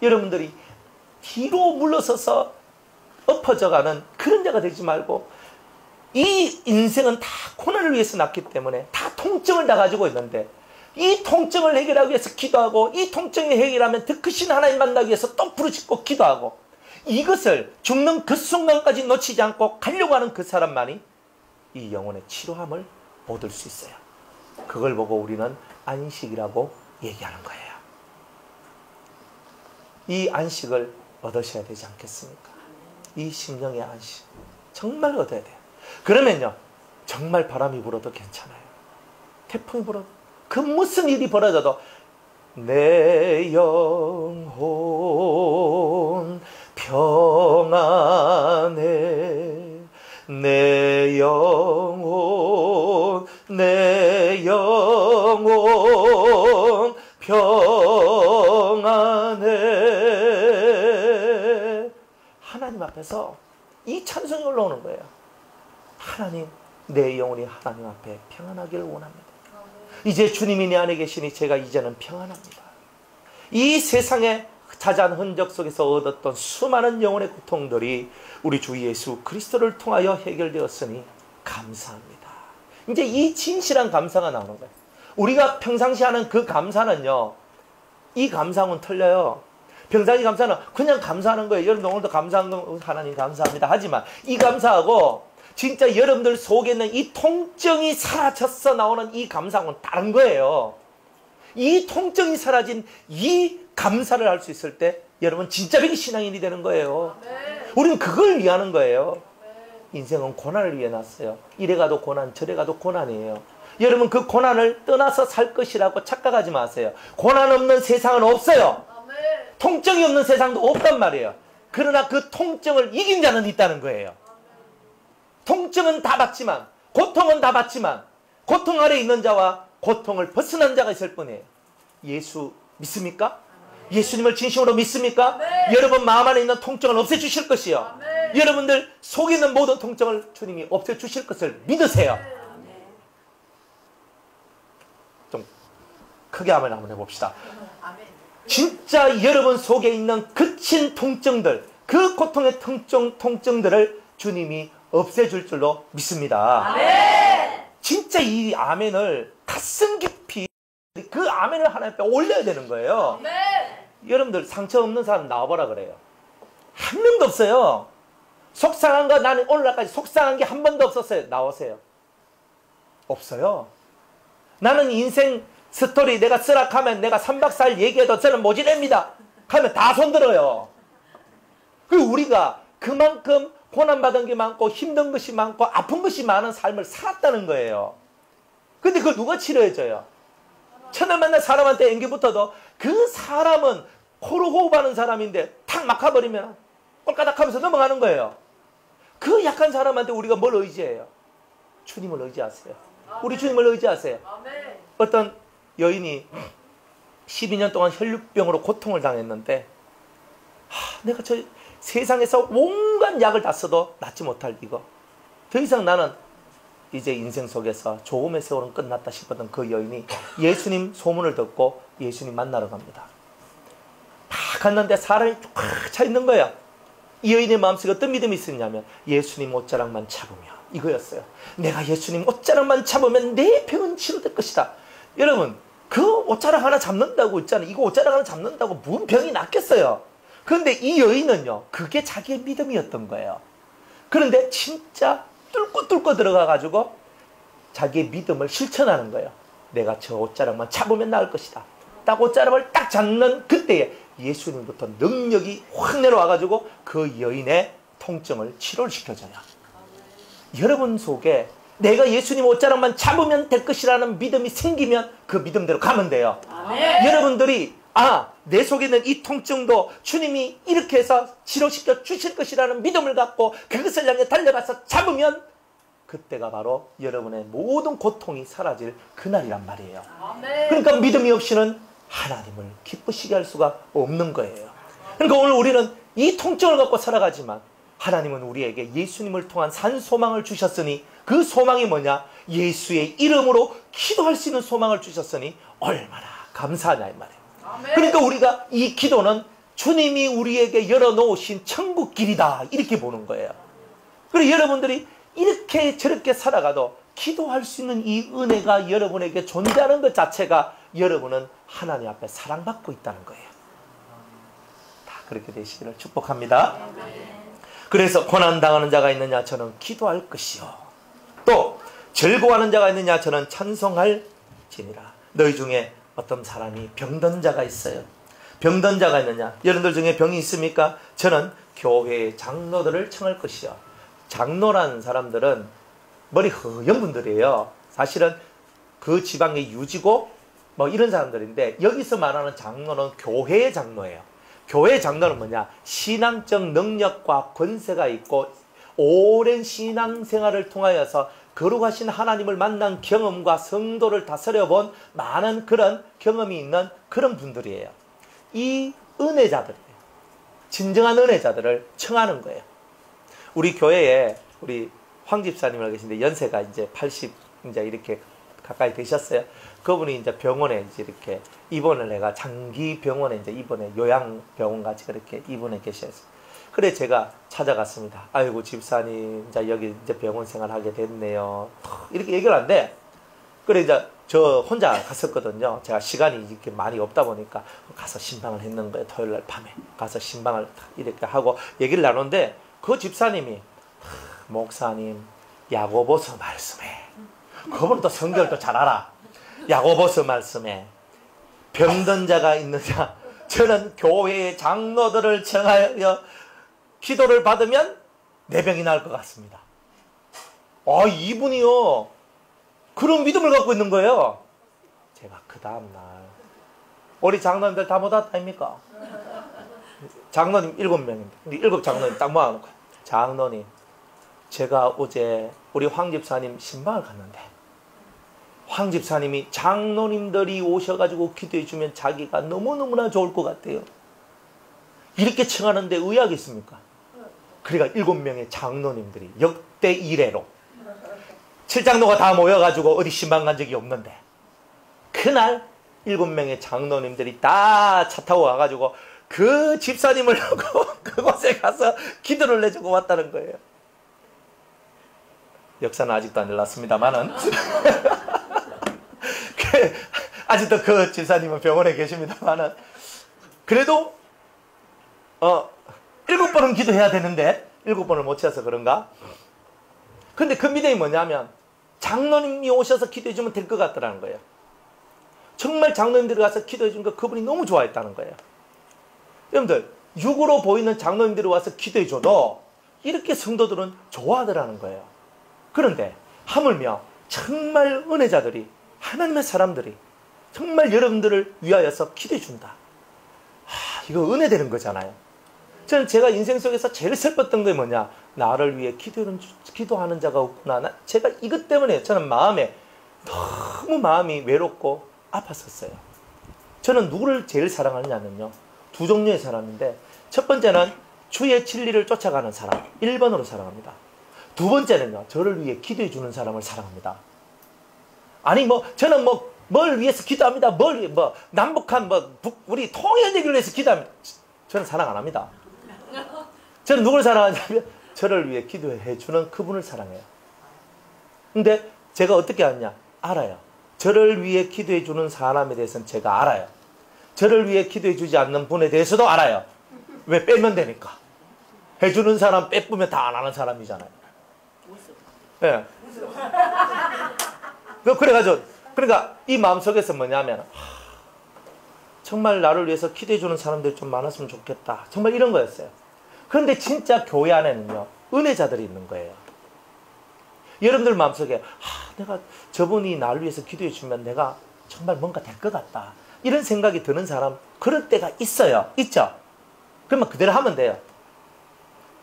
여러분들이 뒤로 물러서서 엎어져가는 그런 자가 되지 말고 이 인생은 다 고난을 위해서 났기 때문에 다 통증을 다 가지고 있는데 이 통증을 해결하기 위해서 기도하고 이 통증을 해결하면 더 크신 하나님 만나기 위해서 또 부르짖고 기도하고 이것을 죽는 그 순간까지 놓치지 않고 가려고 하는 그 사람만이 이 영혼의 치료함을 얻을 수 있어요. 그걸 보고 우리는 안식이라고 얘기하는 거예요. 이 안식을 얻으셔야 되지 않겠습니까? 이 심령의 안식 정말 얻어야 돼요. 그러면요 정말 바람이 불어도 괜찮아요. 태풍이 불어도 그 무슨 일이 벌어져도 내 영혼 평안해. 내 영혼 평안해. 하나님 앞에서 이 찬송이 올라오는 거예요. 하나님, 내 영혼이 하나님 앞에 평안하기를 원합니다. 이제 주님이 내 안에 계시니 제가 이제는 평안합니다. 이 세상에 자잘한 흔적 속에서 얻었던 수많은 영혼의 고통들이 우리 주 예수 그리스도를 통하여 해결되었으니 감사합니다. 이제 이 진실한 감사가 나오는 거예요. 우리가 평상시 하는 그 감사는요, 이 감사는 틀려요. 평상시 감사는 그냥 감사하는 거예요. 여러분 오늘도 감사한 거 하나님 감사합니다 하지만 이 감사하고 진짜 여러분들 속에 있는 이 통증이 사라져서 나오는 이 감사하고는 다른 거예요. 이 통증이 사라진 이 감사를 할 수 있을 때 여러분 진짜 백이 신앙인이 되는 거예요. 우리는 그걸 위하는 거예요. 인생은 고난을 위해 났어요. 이래 가도 고난, 저래 가도 고난이에요. 여러분 그 고난을 떠나서 살 것이라고 착각하지 마세요. 고난 없는 세상은 없어요. 통증이 없는 세상도 없단 말이에요. 그러나 그 통증을 이긴 자는 있다는 거예요. 통증은 다 받지만, 고통은 다 받지만 고통 아래 있는 자와 고통을 벗어난 자가 있을 뿐이에요. 예수 믿습니까? 예수님을 진심으로 믿습니까? 여러분 마음 안에 있는 통증을 없애주실 것이요, 여러분들 속에 있는 모든 통증을 주님이 없애주실 것을 믿으세요. 좀 크게 한번 해봅시다. 진짜 여러분 속에 있는 그친 통증들, 그 고통의 통증들을 주님이 없애줄 줄로 믿습니다. 아멘. 진짜 이 아멘을 가슴 깊이 그 아멘을 하나님 앞에 올려야 되는 거예요. 아멘. 여러분들 상처 없는 사람 나와보라 그래요. 한 명도 없어요. 속상한 거, 나는 오늘날까지 속상한 게 한 번도 없었어요. 나오세요. 없어요. 나는 인생 스토리 내가 쓰락하면 내가 3박 4일 얘기해도 저는 모질합니다 하면 다 손들어요. 그리고 우리가 그만큼 고난받은 게 많고 힘든 것이 많고 아픈 것이 많은 삶을 살았다는 거예요. 근데 그걸 누가 치료해줘요? 첫날 만난 사람한테 연기 붙어도 그 사람은 코로 호흡하는 사람인데 탁 막아버리면 꼴까닥 하면서 넘어가는 거예요. 그 약한 사람한테 우리가 뭘 의지해요? 주님을 의지하세요. 우리 주님을 의지하세요. 어떤 여인이 12년 동안 혈류병으로 고통을 당했는데 내가 저 세상에서 온갖 약을 다 써도 낫지 못할 이거, 더 이상 나는 이제 인생 속에서 조음의 세월은 끝났다 싶었던 그 여인이 예수님 소문을 듣고 예수님 만나러 갑니다. 다 갔는데 사람이 꽉 차 있는 거야. 이 여인의 마음속에 어떤 믿음이 있었냐면 예수님 옷자락만 잡으면, 이거였어요. 내가 예수님 옷자락만 잡으면 내 병은 치료될 것이다. 여러분 그 옷자락 하나 잡는다고 있잖아요. 이거 옷자락 하나 잡는다고 무슨 병이 낫겠어요. 그런데 이 여인은요, 그게 자기의 믿음이었던 거예요. 그런데 진짜 뚫고 들어가가지고 자기의 믿음을 실천하는 거예요. 내가 저 옷자락만 잡으면 나을 것이다. 딱 옷자락을 딱 잡는 그때에 예수님부터 능력이 확 내려와가지고 그 여인의 통증을 치료를 시켜줘요. 여러분 속에 내가 예수님 옷자락만 잡으면 될 것이라는 믿음이 생기면 그 믿음대로 가면 돼요. 아멘. 여러분들이 내 속에 있는 이 통증도 주님이 이렇게 해서 치료시켜 주실 것이라는 믿음을 갖고 그것을 향해 달려가서 잡으면 그때가 바로 여러분의 모든 고통이 사라질 그날이란 말이에요. 아멘. 그러니까 믿음이 없이는 하나님을 기쁘시게 할 수가 없는 거예요. 그러니까 오늘 우리는 이 통증을 갖고 살아가지만 하나님은 우리에게 예수님을 통한 산 소망을 주셨으니, 그 소망이 뭐냐? 예수의 이름으로 기도할 수 있는 소망을 주셨으니 얼마나 감사하냐 이 말이에요. 아멘. 그러니까 우리가 이 기도는 주님이 우리에게 열어놓으신 천국 길이다 이렇게 보는 거예요. 그리고 여러분들이 이렇게 저렇게 살아가도 기도할 수 있는 이 은혜가 여러분에게 존재하는 것 자체가 여러분은 하나님 앞에 사랑받고 있다는 거예요. 다 그렇게 되시기를 축복합니다. 그래서 고난당하는 자가 있느냐? 저는 기도할 것이요. 또 즐거워하는 자가 있느냐? 저는 찬송할지니라. 너희 중에 어떤 사람이 병든 자가 있어요. 병든 자가 있느냐? 여러분들 중에 병이 있습니까? 저는 교회의 장로들을 청할 것이요. 장로라는 사람들은 머리 허연 분들이에요. 사실은 그 지방의 유지고 뭐 이런 사람들인데 여기서 말하는 장로는 교회의 장로예요. 교회의 장로는 뭐냐? 신앙적 능력과 권세가 있고 오랜 신앙생활을 통하여서 거룩하신 하나님을 만난 경험과 성도를 다스려 본 많은 그런 경험이 있는 그런 분들이에요. 이 은혜자들이에요. 진정한 은혜자들을 청하는 거예요. 우리 교회에 우리 황 집사님을 계신데 연세가 이제 80 이제 이렇게 가까이 되셨어요. 그분이 이제 병원에 이제 이렇게 입원을 해가 장기 병원에 이제 입원해 요양병원 같이 그렇게 입원해 계셨어요. 그래 제가 찾아갔습니다. 아이고 집사님 이제 여기 이제 병원 생활하게 됐네요. 이렇게 얘기를 하는데 그래 이제 저 혼자 갔었거든요. 제가 시간이 이렇게 많이 없다 보니까 가서 신방을 했는 거예요. 토요일 날 밤에 가서 신방을 이렇게 하고 얘기를 나누는데 그 집사님이 목사님 야고보서 말씀해. 그분도 성경을 또 잘 알아. 야고보서 말씀해. 병든 자가 있느냐. 저는 교회의 장로들을 청하여 기도를 받으면 내 병이 나을 것 같습니다. 아, 이분이요. 그런 믿음을 갖고 있는 거예요. 제가 그 다음날 우리 장로님들 다 못 왔다 아닙니까? 장로님 7명입니다. 우리 7 장로님 딱 모아놓고 장로님 제가 어제 우리 황 집사님 신방을 갔는데 황 집사님이 장로님들이 오셔가지고 기도해 주면 자기가 너무너무나 좋을 것 같아요. 이렇게 청하는데 의학이 있습니까? 그러니까 7명의 장로님들이 역대 이래로 7장로가 다 모여가지고 어디 신방 간 적이 없는데 그날 7명의 장로님들이 다 차 타고 와가지고 그 집사님을 놓고 그곳에 가서 기도를 해주고 왔다는 거예요. 역사는 아직도 안 일났습니다만은 아직도 그 집사님은 병원에 계십니다만은 그래도 7번은 기도해야 되는데 7번을 못 채워서 그런가? 근데 그 믿음이 뭐냐면 장로님이 오셔서 기도해 주면 될 것 같더라는 거예요. 정말 장로님들이 가서 기도해 준 거 그분이 너무 좋아했다는 거예요. 여러분들 육으로 보이는 장로님들이 와서 기도해 줘도 이렇게 성도들은 좋아하더라는 거예요. 그런데 하물며 정말 은혜자들이 하나님의 사람들이 정말 여러분들을 위하여서 기도해 준다. 이거 은혜 되는 거잖아요. 저는 제가 인생 속에서 제일 슬펐던 게 뭐냐. 나를 위해 기도하는 자가 없구나. 제가 이것 때문에 저는 너무 마음이 외롭고 아팠었어요. 저는 누구를 제일 사랑하느냐면요. 2 종류의 사람인데 첫 번째는 주의 진리를 쫓아가는 사람 1번으로 사랑합니다. 2번째는요. 저를 위해 기도해 주는 사람을 사랑합니다. 아니 저는 뭘 위해서 기도합니다. 남북한 우리 통일 얘기를 위해서 기도합니다. 저는 사랑 안 합니다. 저는 누굴 사랑하냐면 저를 위해 기도해 주는 그분을 사랑해요. 근데 제가 어떻게 하냐? 알아요. 저를 위해 기도해 주는 사람에 대해서는 제가 알아요. 저를 위해 기도해 주지 않는 분에 대해서도 알아요. 왜? 빼면 되니까. 해주는 사람 빼쁘면 다 안 하는 사람이잖아요. 예. 그래가지고 그러니까 이 마음속에서 뭐냐면 정말 나를 위해서 기도해 주는 사람들이 좀 많았으면 좋겠다. 정말 이런 거였어요. 그런데 진짜 교회 안에는요. 은혜자들이 있는 거예요. 여러분들 마음속에 내가 저분이 나를 위해서 기도해 주면 내가 정말 뭔가 될 것 같다. 이런 생각이 드는 사람 그럴 때가 있어요. 있죠? 그러면 그대로 하면 돼요.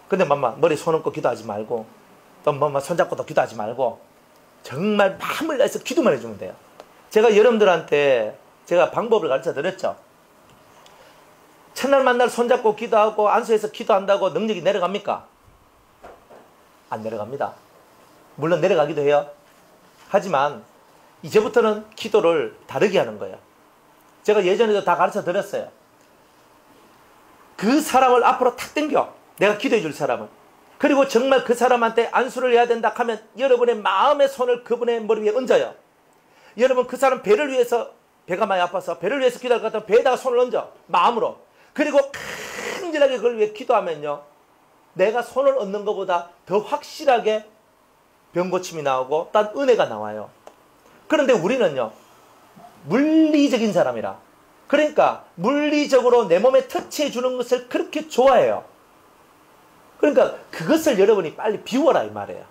근데 머리 손 얹고 기도하지 말고 또 손잡고도 기도하지 말고 정말 마음을 다해서 기도만 해주면 돼요. 제가 여러분들한테 제가 방법을 가르쳐 드렸죠. 첫날 만날 손잡고 기도하고 안수해서 기도한다고 능력이 내려갑니까? 안 내려갑니다. 물론 내려가기도 해요. 하지만 이제부터는 기도를 다르게 하는 거예요. 제가 예전에도 다 가르쳐 드렸어요. 그 사람을 앞으로 탁 당겨. 내가 기도해 줄 사람을. 그리고 정말 그 사람한테 안수를 해야 된다 하면 여러분의 마음의 손을 그분의 머리 위에 얹어요. 여러분 그 사람 배를 위해서 배가 많이 아파서 배를 위해서 기도할 것 같으면 배에다가 손을 얹어. 마음으로. 그리고 강진하게 그걸 위해 기도하면요. 내가 손을 얹는 것보다 더 확실하게 병고침이 나오고 딴 은혜가 나와요. 그런데 우리는요. 물리적인 사람이라. 그러니까 물리적으로 내 몸에 터치해 주는 것을 그렇게 좋아해요. 그러니까 그것을 여러분이 빨리 비워라 이 말이에요.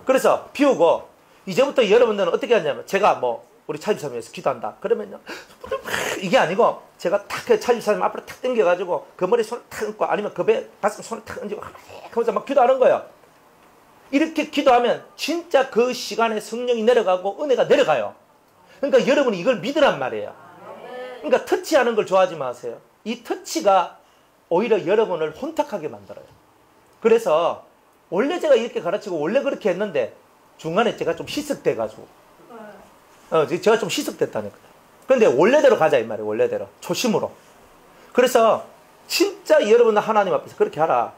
그래서 비우고 이제부터 여러분들은 어떻게 하냐면 제가 우리 차집사님 위해서 기도한다. 그러면요, 이게 아니고 제가 탁 차집사님 앞으로 탁 당겨가지고 그 머리에 손을 탁 얹고 아니면 그 배 가슴 손을 탁 얹고 하면서 막 기도하는 거예요. 이렇게 기도하면 진짜 그 시간에 성령이 내려가고 은혜가 내려가요. 그러니까 여러분이 이걸 믿으란 말이에요. 그러니까 터치하는 걸 좋아하지 마세요. 이 터치가 오히려 여러분을 혼탁하게 만들어요. 그래서 원래 제가 이렇게 가르치고 원래 그렇게 했는데 중간에 제가 좀 희석돼가지고 제가 좀 희석됐다니까요. 그런데 원래대로 가자 이 말이에요. 원래대로 초심으로. 그래서 진짜 여러분 하나님 앞에서 그렇게 하라.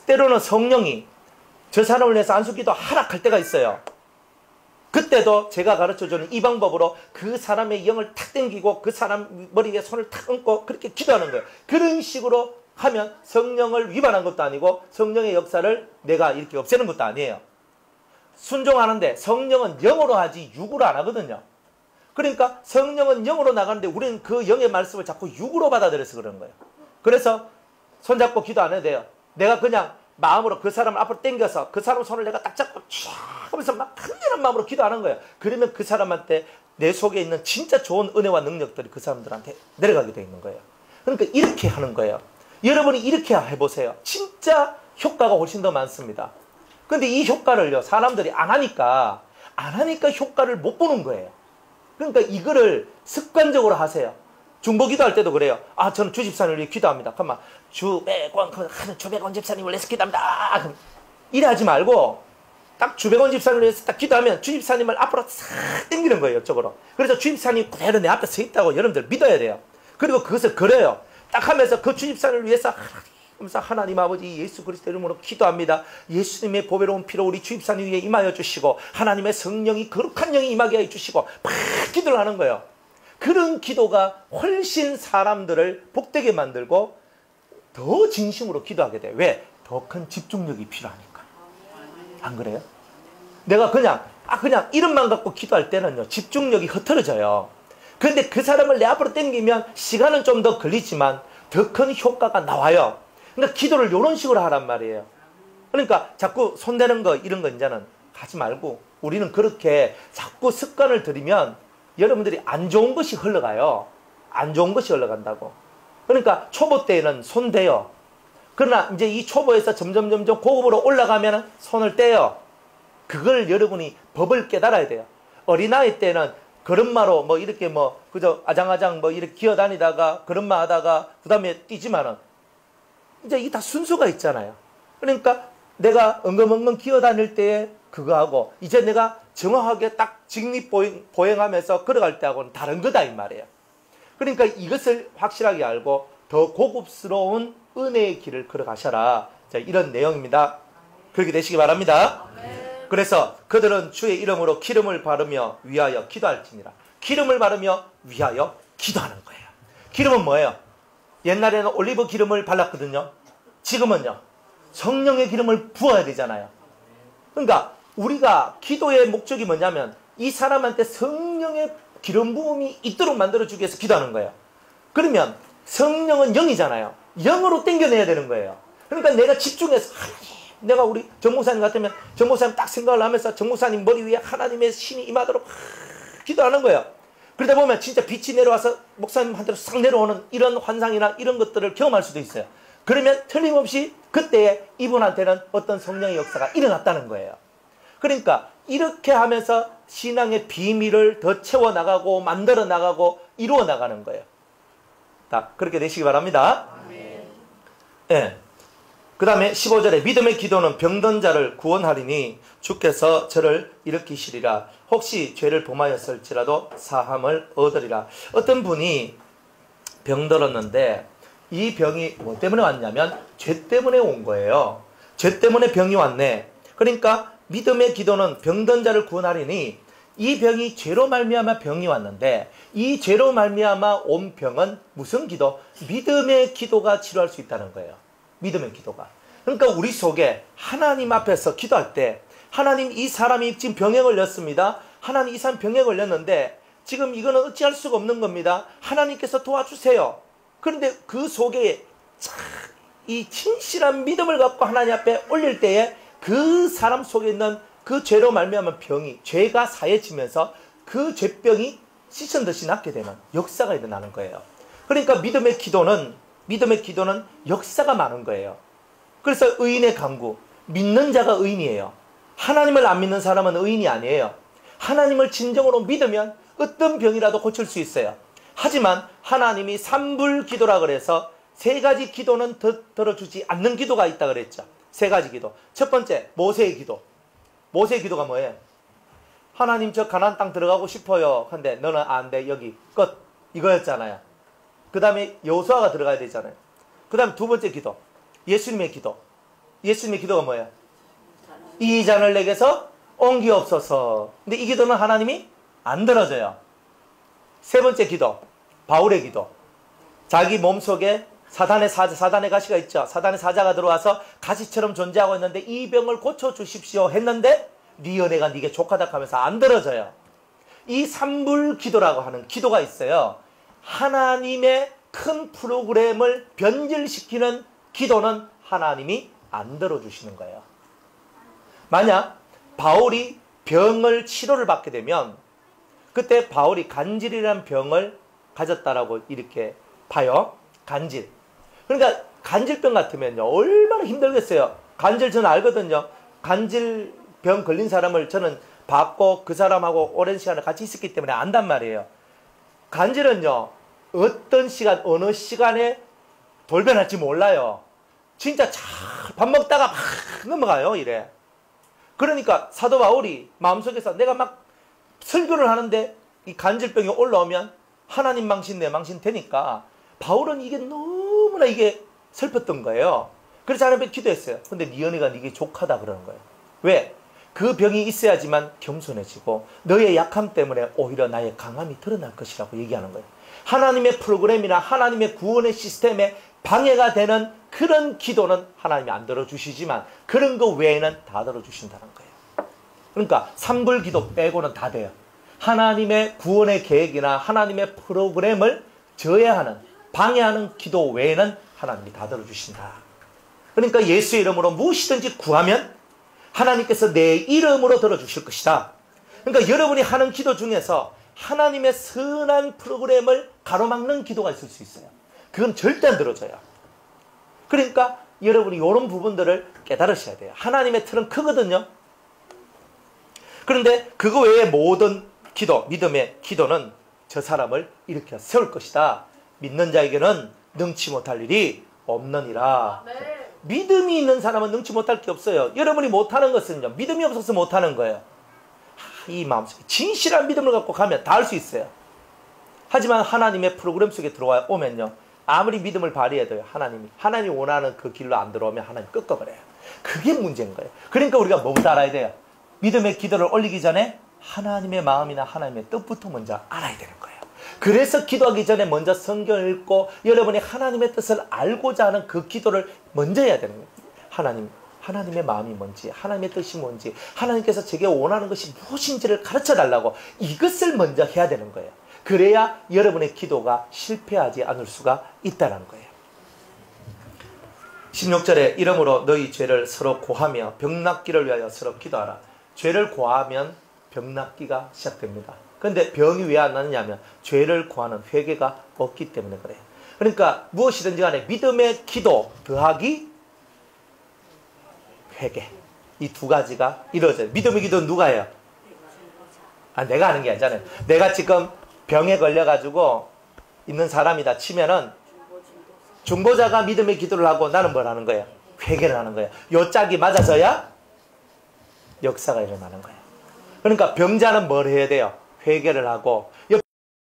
때로는 성령이 저 사람을 위해서 안수기도 하락할 때가 있어요. 그때도 제가 가르쳐주는 이 방법으로 그 사람의 영을 탁 당기고 그 사람 머리에 손을 탁 얹고 그렇게 기도하는 거예요. 그런 식으로 하면 성령을 위반한 것도 아니고 성령의 역사를 내가 이렇게 없애는 것도 아니에요. 순종하는데 성령은 영으로 하지 육으로 안 하거든요. 그러니까 성령은 영으로 나가는데 우리는 그 영의 말씀을 자꾸 육으로 받아들여서 그러는 거예요. 그래서 손잡고 기도 안 해도 돼요. 내가 그냥 마음으로 그 사람을 앞으로 당겨서 그 사람 손을 내가 딱 잡고 쫙 하면서 막 간절한 마음으로 기도하는 거예요. 그러면 그 사람한테 내 속에 있는 진짜 좋은 은혜와 능력들이 그 사람들한테 내려가게 되어 있는 거예요. 그러니까 이렇게 하는 거예요. 여러분이 이렇게 해보세요. 진짜 효과가 훨씬 더 많습니다. 근데 이 효과를요, 사람들이 안 하니까 효과를 못 보는 거예요. 그러니까 이거를 습관적으로 하세요. 중보 기도할 때도 그래요. 아, 저는 주 집사님을 위해 기도합니다. 그러면 주백원 집사님을 위해서 기도합니다. 그럼 이래 하지 말고 딱 주백원 집사님을 위해서 딱 기도하면 주 집사님을 앞으로 싹 당기는 거예요. 이쪽으로. 그래서 주 집사님 그대로 내 앞에 서 있다고 여러분들 믿어야 돼요. 그리고 그것을 그려요. 딱 하면서 그 주 집사님을 위해서 하나님 아버지 예수 그리스도 이름으로 기도합니다. 예수님의 보배로운 피로 우리 주 집사님 위에 임하여 주시고 하나님의 성령이 거룩한 영이 임하게 해주시고 막 기도를 하는 거예요. 그런 기도가 훨씬 사람들을 복되게 만들고 더 진심으로 기도하게 돼요. 왜? 더 큰 집중력이 필요하니까. 안 그래요? 내가 그냥 이름만 갖고 기도할 때는요, 집중력이 흐트러져요. 그런데 그 사람을 내 앞으로 당기면 시간은 좀 더 걸리지만 더 큰 효과가 나와요. 그러니까 기도를 이런 식으로 하란 말이에요. 그러니까 자꾸 손대는 거 이런 거 이제는 하지 말고 우리는 그렇게 자꾸 습관을 들이면 여러분들이 안 좋은 것이 흘러가요. 안 좋은 것이 흘러간다고. 그러니까 초보 때에는 손 대요. 그러나 이제 이 초보에서 점점 고급으로 올라가면 손을 떼요. 그걸 여러분이 법을 깨달아야 돼요. 어린아이 때는 걸음마로 뭐 이렇게 뭐 그저 아장아장 뭐 이렇게 기어다니다가 걸음마 하다가 그 다음에 뛰지만은 이제 이게 다 순서가 있잖아요. 그러니까 내가 엉금엉금 기어다닐 때에 그거 하고 이제 내가 정확하게 딱 직립보행하면서 걸어갈 때하고는 다른 거다 이 말이에요. 그러니까 이것을 확실하게 알고 더 고급스러운 은혜의 길을 걸어가셔라. 자, 이런 내용입니다. 그렇게 되시기 바랍니다. 그래서 그들은 주의 이름으로 기름을 바르며 위하여 기도할지니라. 기름을 바르며 위하여 기도하는 거예요. 기름은 뭐예요? 옛날에는 올리브 기름을 발랐거든요. 지금은요, 성령의 기름을 부어야 되잖아요. 그러니까 우리가 기도의 목적이 뭐냐면 이 사람한테 성령의 기름 부음이 있도록 만들어주기 위해서 기도하는 거예요. 그러면 성령은 영이잖아요. 영으로 땡겨내야 되는 거예요. 그러니까 내가 집중해서 내가 우리 정목사님 같으면 정목사님 딱 생각을 하면서 정목사님 머리 위에 하나님의 신이 임하도록 기도하는 거예요. 그러다 보면 진짜 빛이 내려와서 목사님한테로 싹 내려오는 이런 환상이나 이런 것들을 경험할 수도 있어요. 그러면 틀림없이 그때에 이분한테는 어떤 성령의 역사가 일어났다는 거예요. 그러니까 이렇게 하면서 신앙의 비밀을 더 채워나가고 만들어 나가고 이루어 나가는 거예요. 자, 그렇게 되시기 바랍니다. 예. 그 다음에 15절에 믿음의 기도는 병든 자를 구원하리니 주께서 저를 일으키시리라. 혹시 죄를 범하였을지라도 사함을 얻으리라. 어떤 분이 병들었는데 이 병이 뭐 때문에 왔냐면 죄 때문에 온 거예요. 죄 때문에 병이 왔네. 그러니까 믿음의 기도는 병든 자를 구원하리니 이 병이 죄로 말미암아 병이 왔는데 이 죄로 말미암아 온 병은 무슨 기도? 믿음의 기도가 치료할 수 있다는 거예요. 믿음의 기도가. 그러니까 우리 속에 하나님 앞에서 기도할 때 하나님 이 사람이 지금 병에 걸렸습니다. 하나님 이 사람 병에 걸렸는데 지금 이거는 어찌할 수가 없는 겁니다. 하나님께서 도와주세요. 그런데 그 속에 이 진실한 믿음을 갖고 하나님 앞에 올릴 때에 그 사람 속에 있는 그 죄로 말미암은 병이 죄가 사해지면서 그 죄병이 씻은 듯이 낫게 되는 역사가 일어나는 거예요. 그러니까 믿음의 기도는 역사가 많은 거예요. 그래서 의인의 강구, 믿는 자가 의인이에요. 하나님을 안 믿는 사람은 의인이 아니에요. 하나님을 진정으로 믿으면 어떤 병이라도 고칠 수 있어요. 하지만 하나님이 삼불기도라 그래서 세 가지 기도는 들어주지 않는 기도가 있다 그랬죠. 세 가지 기도. 첫 번째, 모세의 기도. 모세의 기도가 뭐예요? 하나님 저 가나안 땅 들어가고 싶어요. 근데 너는 안 돼. 여기 끝. 이거였잖아요. 그 다음에 여호수아가 들어가야 되잖아요. 그 다음에 두 번째 기도. 예수님의 기도. 예수님의 기도가 뭐예요? 이 잔을 내게서 옮기옵소서. 근데 이 기도는 하나님이 안 들어줘요. 세 번째 기도. 바울의 기도. 자기 몸속에 사단의 가시가 있죠. 사단의 사자가 들어와서 가시처럼 존재하고 있는데 이 병을 고쳐주십시오 했는데 네 은혜가 네게 족하다 하면서 안 들어져요. 이 삼불기도라고 하는 기도가 있어요. 하나님의 큰 프로그램을 변질시키는 기도는 하나님이 안 들어주시는 거예요. 만약 바울이 병을 치료를 받게 되면 그때 바울이 간질이라는 병을 가졌다라고 이렇게 봐요. 간질. 그러니까 간질병 같으면요 얼마나 힘들겠어요. 간질 저는 알거든요. 간질병 걸린 사람을 저는 봤고 그 사람하고 오랜 시간을 같이 있었기 때문에 안단 말이에요. 간질은요 어떤 시간 어느 시간에 돌변할지 몰라요. 진짜 잘 밥 먹다가 막 넘어가요. 이래. 그러니까 사도 바울이 마음속에서 내가 막 설교를 하는데 이 간질병이 올라오면 하나님 망신 내 망신 되니까 바울은 이게 너무나 이게 슬펐던 거예요. 그래서 하나님께 기도했어요. 근데 네 은혜가 네게 족하다 그러는 거예요. 왜? 그 병이 있어야지만 겸손해지고 너의 약함 때문에 오히려 나의 강함이 드러날 것이라고 얘기하는 거예요. 하나님의 프로그램이나 하나님의 구원의 시스템에 방해가 되는 그런 기도는 하나님이 안 들어주시지만 그런 거 외에는 다 들어주신다는 거예요. 그러니까 삼불기도 빼고는 다 돼요. 하나님의 구원의 계획이나 하나님의 프로그램을 저해하는 방해하는 기도 외에는 하나님이 다 들어주신다. 그러니까 예수의 이름으로 무엇이든지 구하면 하나님께서 내 이름으로 들어주실 것이다. 그러니까 여러분이 하는 기도 중에서 하나님의 선한 프로그램을 가로막는 기도가 있을 수 있어요. 그건 절대 안 들어져요. 그러니까 여러분이 이런 부분들을 깨달으셔야 돼요. 하나님의 틀은 크거든요. 그런데 그거 외에 모든 기도, 믿음의 기도는 저 사람을 일으켜 세울 것이다. 믿는 자에게는 능치 못할 일이 없느니라. 네. 믿음이 있는 사람은 능치 못할 게 없어요. 여러분이 못하는 것은요, 믿음이 없어서 못하는 거예요. 이 마음속에 진실한 믿음을 갖고 가면 다 할 수 있어요. 하지만 하나님의 프로그램 속에 들어오면요, 아무리 믿음을 발휘해도요, 하나님이 원하는 그 길로 안 들어오면 하나님 꺾어버려요. 그게 문제인 거예요. 그러니까 우리가 뭐부터 알아야 돼요? 믿음의 기도를 올리기 전에 하나님의 마음이나 하나님의 뜻부터 먼저 알아야 되는 거예요. 그래서 기도하기 전에 먼저 성경을 읽고 여러분이 하나님의 뜻을 알고자 하는 그 기도를 먼저 해야 되는 거예요. 하나님의 마음이 뭔지, 하나님의 뜻이 뭔지, 하나님께서 제게 원하는 것이 무엇인지를 가르쳐 달라고 이것을 먼저 해야 되는 거예요. 그래야 여러분의 기도가 실패하지 않을 수가 있다는 거예요. 16절에 이러므로 너희 죄를 서로 고하며 병 낫기를 위하여 서로 기도하라. 죄를 고하면 병 낫기가 시작됩니다. 그런데 병이 왜 안 나느냐면 죄를 고하는 회개가 없기 때문에 그래요. 그러니까 무엇이든지 간에 믿음의 기도 더하기 회개, 이 두 가지가 이루어져요. 믿음의 기도는 누가 해요? 내가 하는 게 아니잖아요. 내가 지금 병에 걸려가지고 있는 사람이다 치면은 중보자가 믿음의 기도를 하고 나는 뭘 하는 거예요? 회개를 하는 거예요. 요 짝이 맞아서야 역사가 일어나는 거예요. 그러니까 병자는 뭘 해야 돼요? 회개를 하고,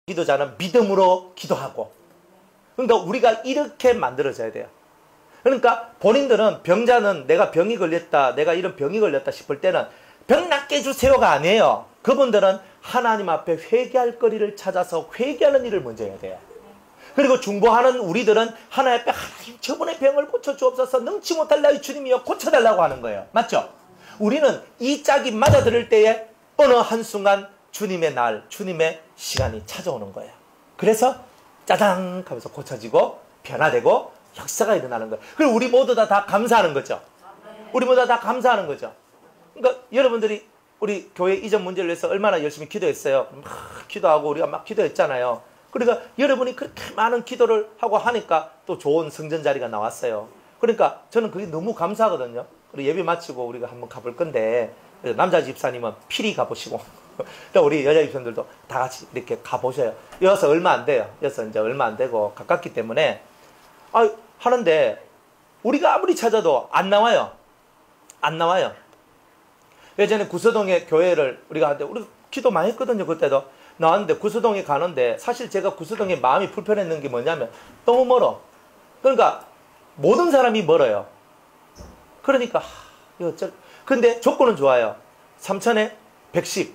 기도자는 믿음으로 기도하고. 그러니까 우리가 이렇게 만들어져야 돼요. 그러니까 본인들은 병자는 내가 병이 걸렸다, 내가 이런 병이 걸렸다 싶을 때는 병 낫게 해주세요가 아니에요. 그분들은 하나님 앞에 회개할 거리를 찾아서 회개하는 일을 먼저 해야 돼요. 그리고 중보하는 우리들은 하나님 앞에 하나님 저번에 병을 고쳐주옵소서, 능치 못할 나의 주님이여 고쳐달라고 하는 거예요. 맞죠? 우리는 이 짝이 맞아들을 때에 어느 한순간 주님의 날, 주님의 시간이 찾아오는 거예요. 그래서 짜장 하면서 고쳐지고 변화되고 역사가 일어나는 거예요. 그리고 우리 모두 다 감사하는 거죠. 우리 모두 다 감사하는 거죠. 그러니까 여러분들이 우리 교회 이전 문제를 위해서 얼마나 열심히 기도했어요. 막 기도하고 우리가 막 기도했잖아요. 그러니까 여러분이 그렇게 많은 기도를 하고 하니까 또 좋은 성전 자리가 나왔어요. 그러니까 저는 그게 너무 감사하거든요. 그리고 예배 마치고 우리가 한번 가볼 건데, 남자 집사님은 필히 가보시고 우리 여자 집사님들도 다 같이 이렇게 가보셔요. 여기서 얼마 안 돼요. 여기서 이제 얼마 안 되고 가깝기 때문에 하는데 우리가 아무리 찾아도 안 나와요. 안 나와요. 예전에 구서동에 교회를 우리가 하는데 우리 기도 많이 했거든요. 그때도 나왔는데 구서동에 가는데, 사실 제가 구서동에 마음이 불편했는 게 뭐냐면 너무 멀어. 그러니까 모든 사람이 멀어요. 그러니까 근데 조건은 좋아요. 3천에 110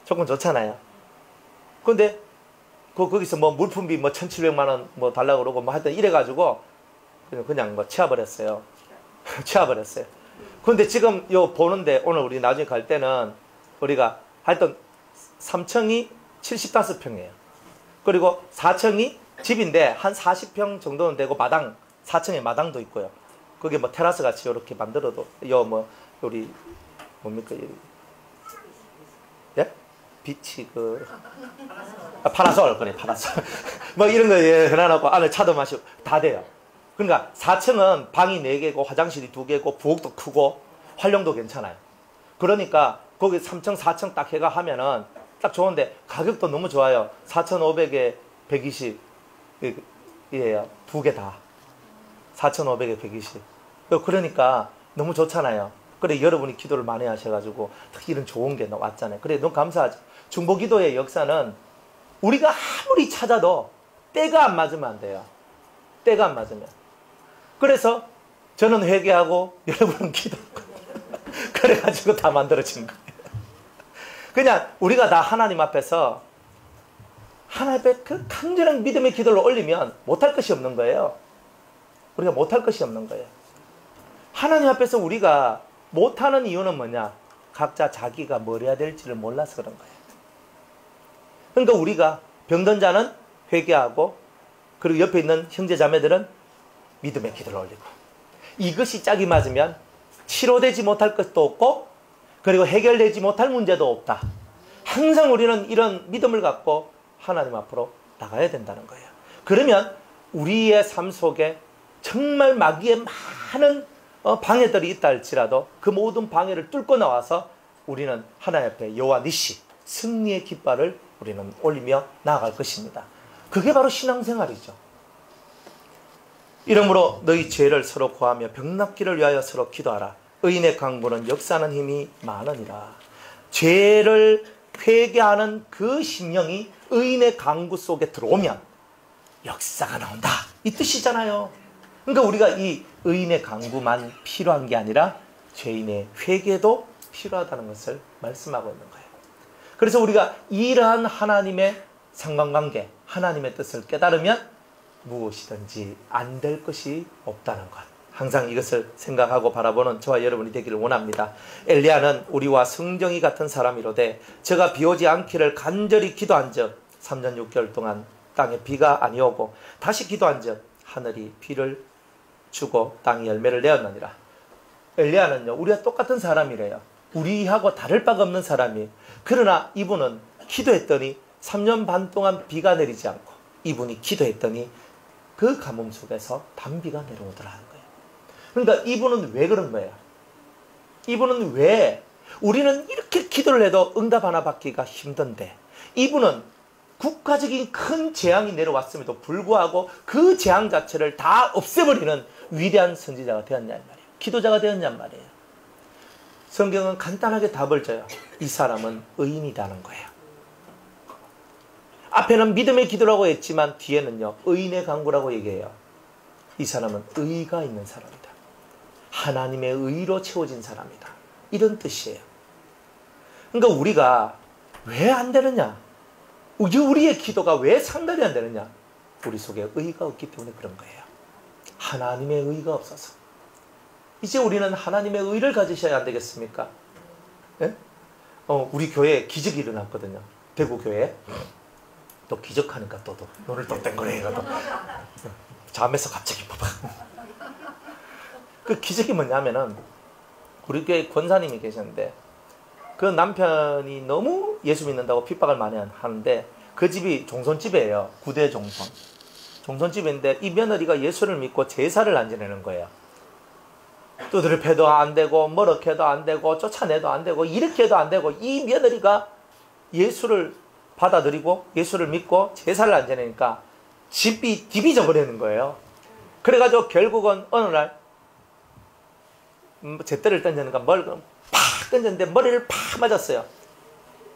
조건 좋잖아요. 근데 거기서 뭐 물품비 뭐 1,700만 원 뭐 달라고 그러고 뭐 하여튼 이래가지고 그냥 뭐 치워버렸어요. 치워버렸어요. 근데 지금 보는데 오늘 우리 나중에 갈 때는 우리가 하여튼 3층이 75평이에요. 그리고 4층이 집인데 한 40평 정도는 되고 마당, 4층에 마당도 있고요. 거기 뭐 테라스 같이 이렇게 만들어도 뭐 우리 뭡니까? 예? 빛이 파라솔, 그래, 파라솔. 뭐 이런 거 해놔놓고 안에 차도 마시고 다 돼요. 그러니까 4층은 방이 4개고 화장실이 2개고 부엌도 크고 활용도 괜찮아요. 그러니까 거기 3층, 4층 딱 해가 하면은 딱 좋은데 가격도 너무 좋아요. 4,500에 120 이에요. 2개 다. 4,500에 120. 그러니까 너무 좋잖아요. 그래 여러분이 기도를 많이 하셔가지고 특히 이런 좋은 게 왔잖아요. 그래 너무 감사하죠. 중보기도의 역사는 우리가 아무리 찾아도 때가 안 맞으면 안 돼요. 때가 안 맞으면. 그래서 저는 회개하고 여러분은 기도하고 그래가지고 다 만들어진 거예요. 그냥 우리가 다 하나님 앞에서 하나님 앞에 그 강렬한 믿음의 기도를 올리면 못할 것이 없는 거예요. 우리가 못할 것이 없는 거예요. 하나님 앞에서 우리가 못하는 이유는 뭐냐? 각자 자기가 뭘 해야 될지를 몰라서 그런 거예요. 그러니까 우리가 병든 자는 회개하고, 그리고 옆에 있는 형제 자매들은 믿음의 기도를 올리고, 이것이 짝이 맞으면 치료되지 못할 것도 없고 그리고 해결되지 못할 문제도 없다. 항상 우리는 이런 믿음을 갖고 하나님 앞으로 나가야 된다는 거예요. 그러면 우리의 삶 속에 정말 마귀의 많은 방해들이 있다 할지라도 그 모든 방해를 뚫고 나와서 우리는 하나님 앞에 여호와 니시, 승리의 깃발을 우리는 올리며 나아갈 것입니다. 그게 바로 신앙생활이죠. 이러므로 너희 죄를 서로 고하며 병낫기를 위하여 서로 기도하라. 의인의 강구는 역사하는 힘이 많으니라. 죄를 회개하는 그 심령이 의인의 강구 속에 들어오면 역사가 나온다, 이 뜻이잖아요. 그러니까 우리가 이 의인의 강구만 필요한 게 아니라 죄인의 회개도 필요하다는 것을 말씀하고 있는 거예요. 그래서 우리가 이러한 하나님의 상관관계, 하나님의 뜻을 깨달으면 무엇이든지 안 될 것이 없다는 것, 항상 이것을 생각하고 바라보는 저와 여러분이 되기를 원합니다. 엘리야는 우리와 성정이 같은 사람이로되 저가 비오지 않기를 간절히 기도한 즉 3년 6개월 동안 땅에 비가 아니오고 다시 기도한 즉 하늘이 비를 주고 땅이 열매를 내었느니라. 엘리야는요, 우리와 똑같은 사람이래요. 우리하고 다를 바가 없는 사람이. 그러나 이분은 기도했더니 3년 반 동안 비가 내리지 않고 이분이 기도했더니 그 가뭄 속에서 단비가 내려오더라 하는 거예요. 그러니까 이분은 왜 그런 거예요? 이분은 왜, 우리는 이렇게 기도를 해도 응답 하나 받기가 힘든데 이분은 국가적인 큰 재앙이 내려왔음에도 불구하고 그 재앙 자체를 다 없애버리는 위대한 선지자가 되었냐는 말이에요. 기도자가 되었냐는 말이에요. 성경은 간단하게 답을 줘요. 이 사람은 의인이라는 거예요. 앞에는 믿음의 기도라고 했지만 뒤에는요, 의인의 강구라고 얘기해요. 이 사람은 의가 있는 사람이다. 하나님의 의로 채워진 사람이다. 이런 뜻이에요. 그러니까 우리가 왜 안 되느냐? 우리의 기도가 왜 상달이 안 되느냐? 우리 속에 의가 없기 때문에 그런 거예요. 하나님의 의가 없어서. 이제 우리는 하나님의 의를 가지셔야 안 되겠습니까? 예? 우리 교회에 기적이 일어났거든요. 대구 교회에. 또 기적하니까 또 눈을 똥땡거리니까 또 잠에서 갑자기 팍. 그 기적이 뭐냐면은 우리 교회 권사님이 계셨는데 그 남편이 너무 예수 믿는다고 핍박을 많이 하는데 그 집이 종손집이에요. 9대 종손. 종손집인데 이 며느리가 예수를 믿고 제사를 안 지내는 거예요. 두드려 패도 안 되고 뭐렇게 해도 안 되고 쫓아내도 안 되고 이렇게 해도 안 되고 이 며느리가 예수를 받아들이고 예수를 믿고 제사를 안 지내니까 집이 디비져 버리는 거예요. 그래가지고 결국은 어느 날 잿대를 던지니까 머리를 팍 던졌는데 머리를 팍 맞았어요.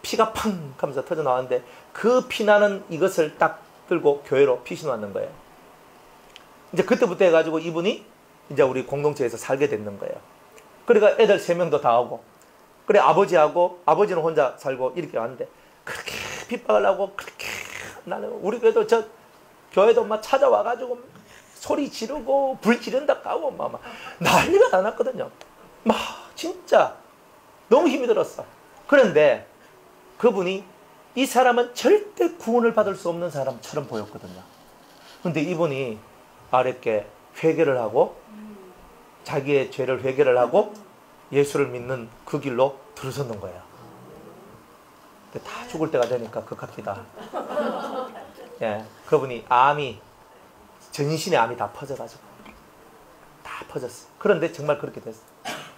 피가 팡 하면서 터져 나왔는데 그 피나는 이것을 딱 들고 교회로 피신을 왔는 거예요. 이제 그때부터 해가지고 이분이 이제 우리 공동체에서 살게 됐는 거예요. 그러니까 애들 3명도 다 오고 그래 아버지는 혼자 살고 이렇게 왔는데 그렇게 핍박을 하고 그렇게 나는 우리 교회도 교회도 막 찾아와가지고 소리 지르고 불 지른다 까고 막 난리가 다 났거든요. 막 진짜 너무 힘이 들었어. 그런데 그분이 이 사람은 절대 구원을 받을 수 없는 사람처럼 보였거든요. 근데 이분이 아랫게 회개를 하고 자기의 죄를 회개를 하고 예수를 믿는 그 길로 들어섰는 거예요. 근데 다 죽을 때가 되니까 극합니다. 예, 그분이 전신에 암이 다 퍼져가지고 다 퍼졌어. 그런데 정말 그렇게 됐어.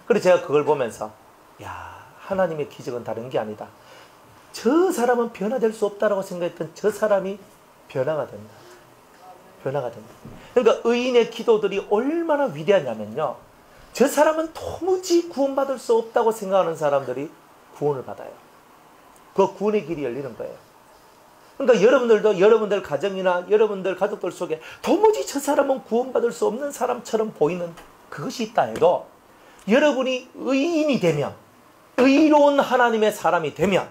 그래서 제가 그걸 보면서 하나님의 기적은 다른 게 아니다. 저 사람은 변화될 수 없다라고 생각했던 저 사람이 변화가 된다. 변화가 된다. 그러니까 의인의 기도들이 얼마나 위대하냐면요. 저 사람은 도무지 구원받을 수 없다고 생각하는 사람들이 구원을 받아요. 그 구원의 길이 열리는 거예요. 그러니까 여러분들도 여러분들 가정이나 여러분들 가족들 속에 도무지 저 사람은 구원받을 수 없는 사람처럼 보이는 그것이 있다 해도 여러분이 의인이 되면 의로운 하나님의 사람이 되면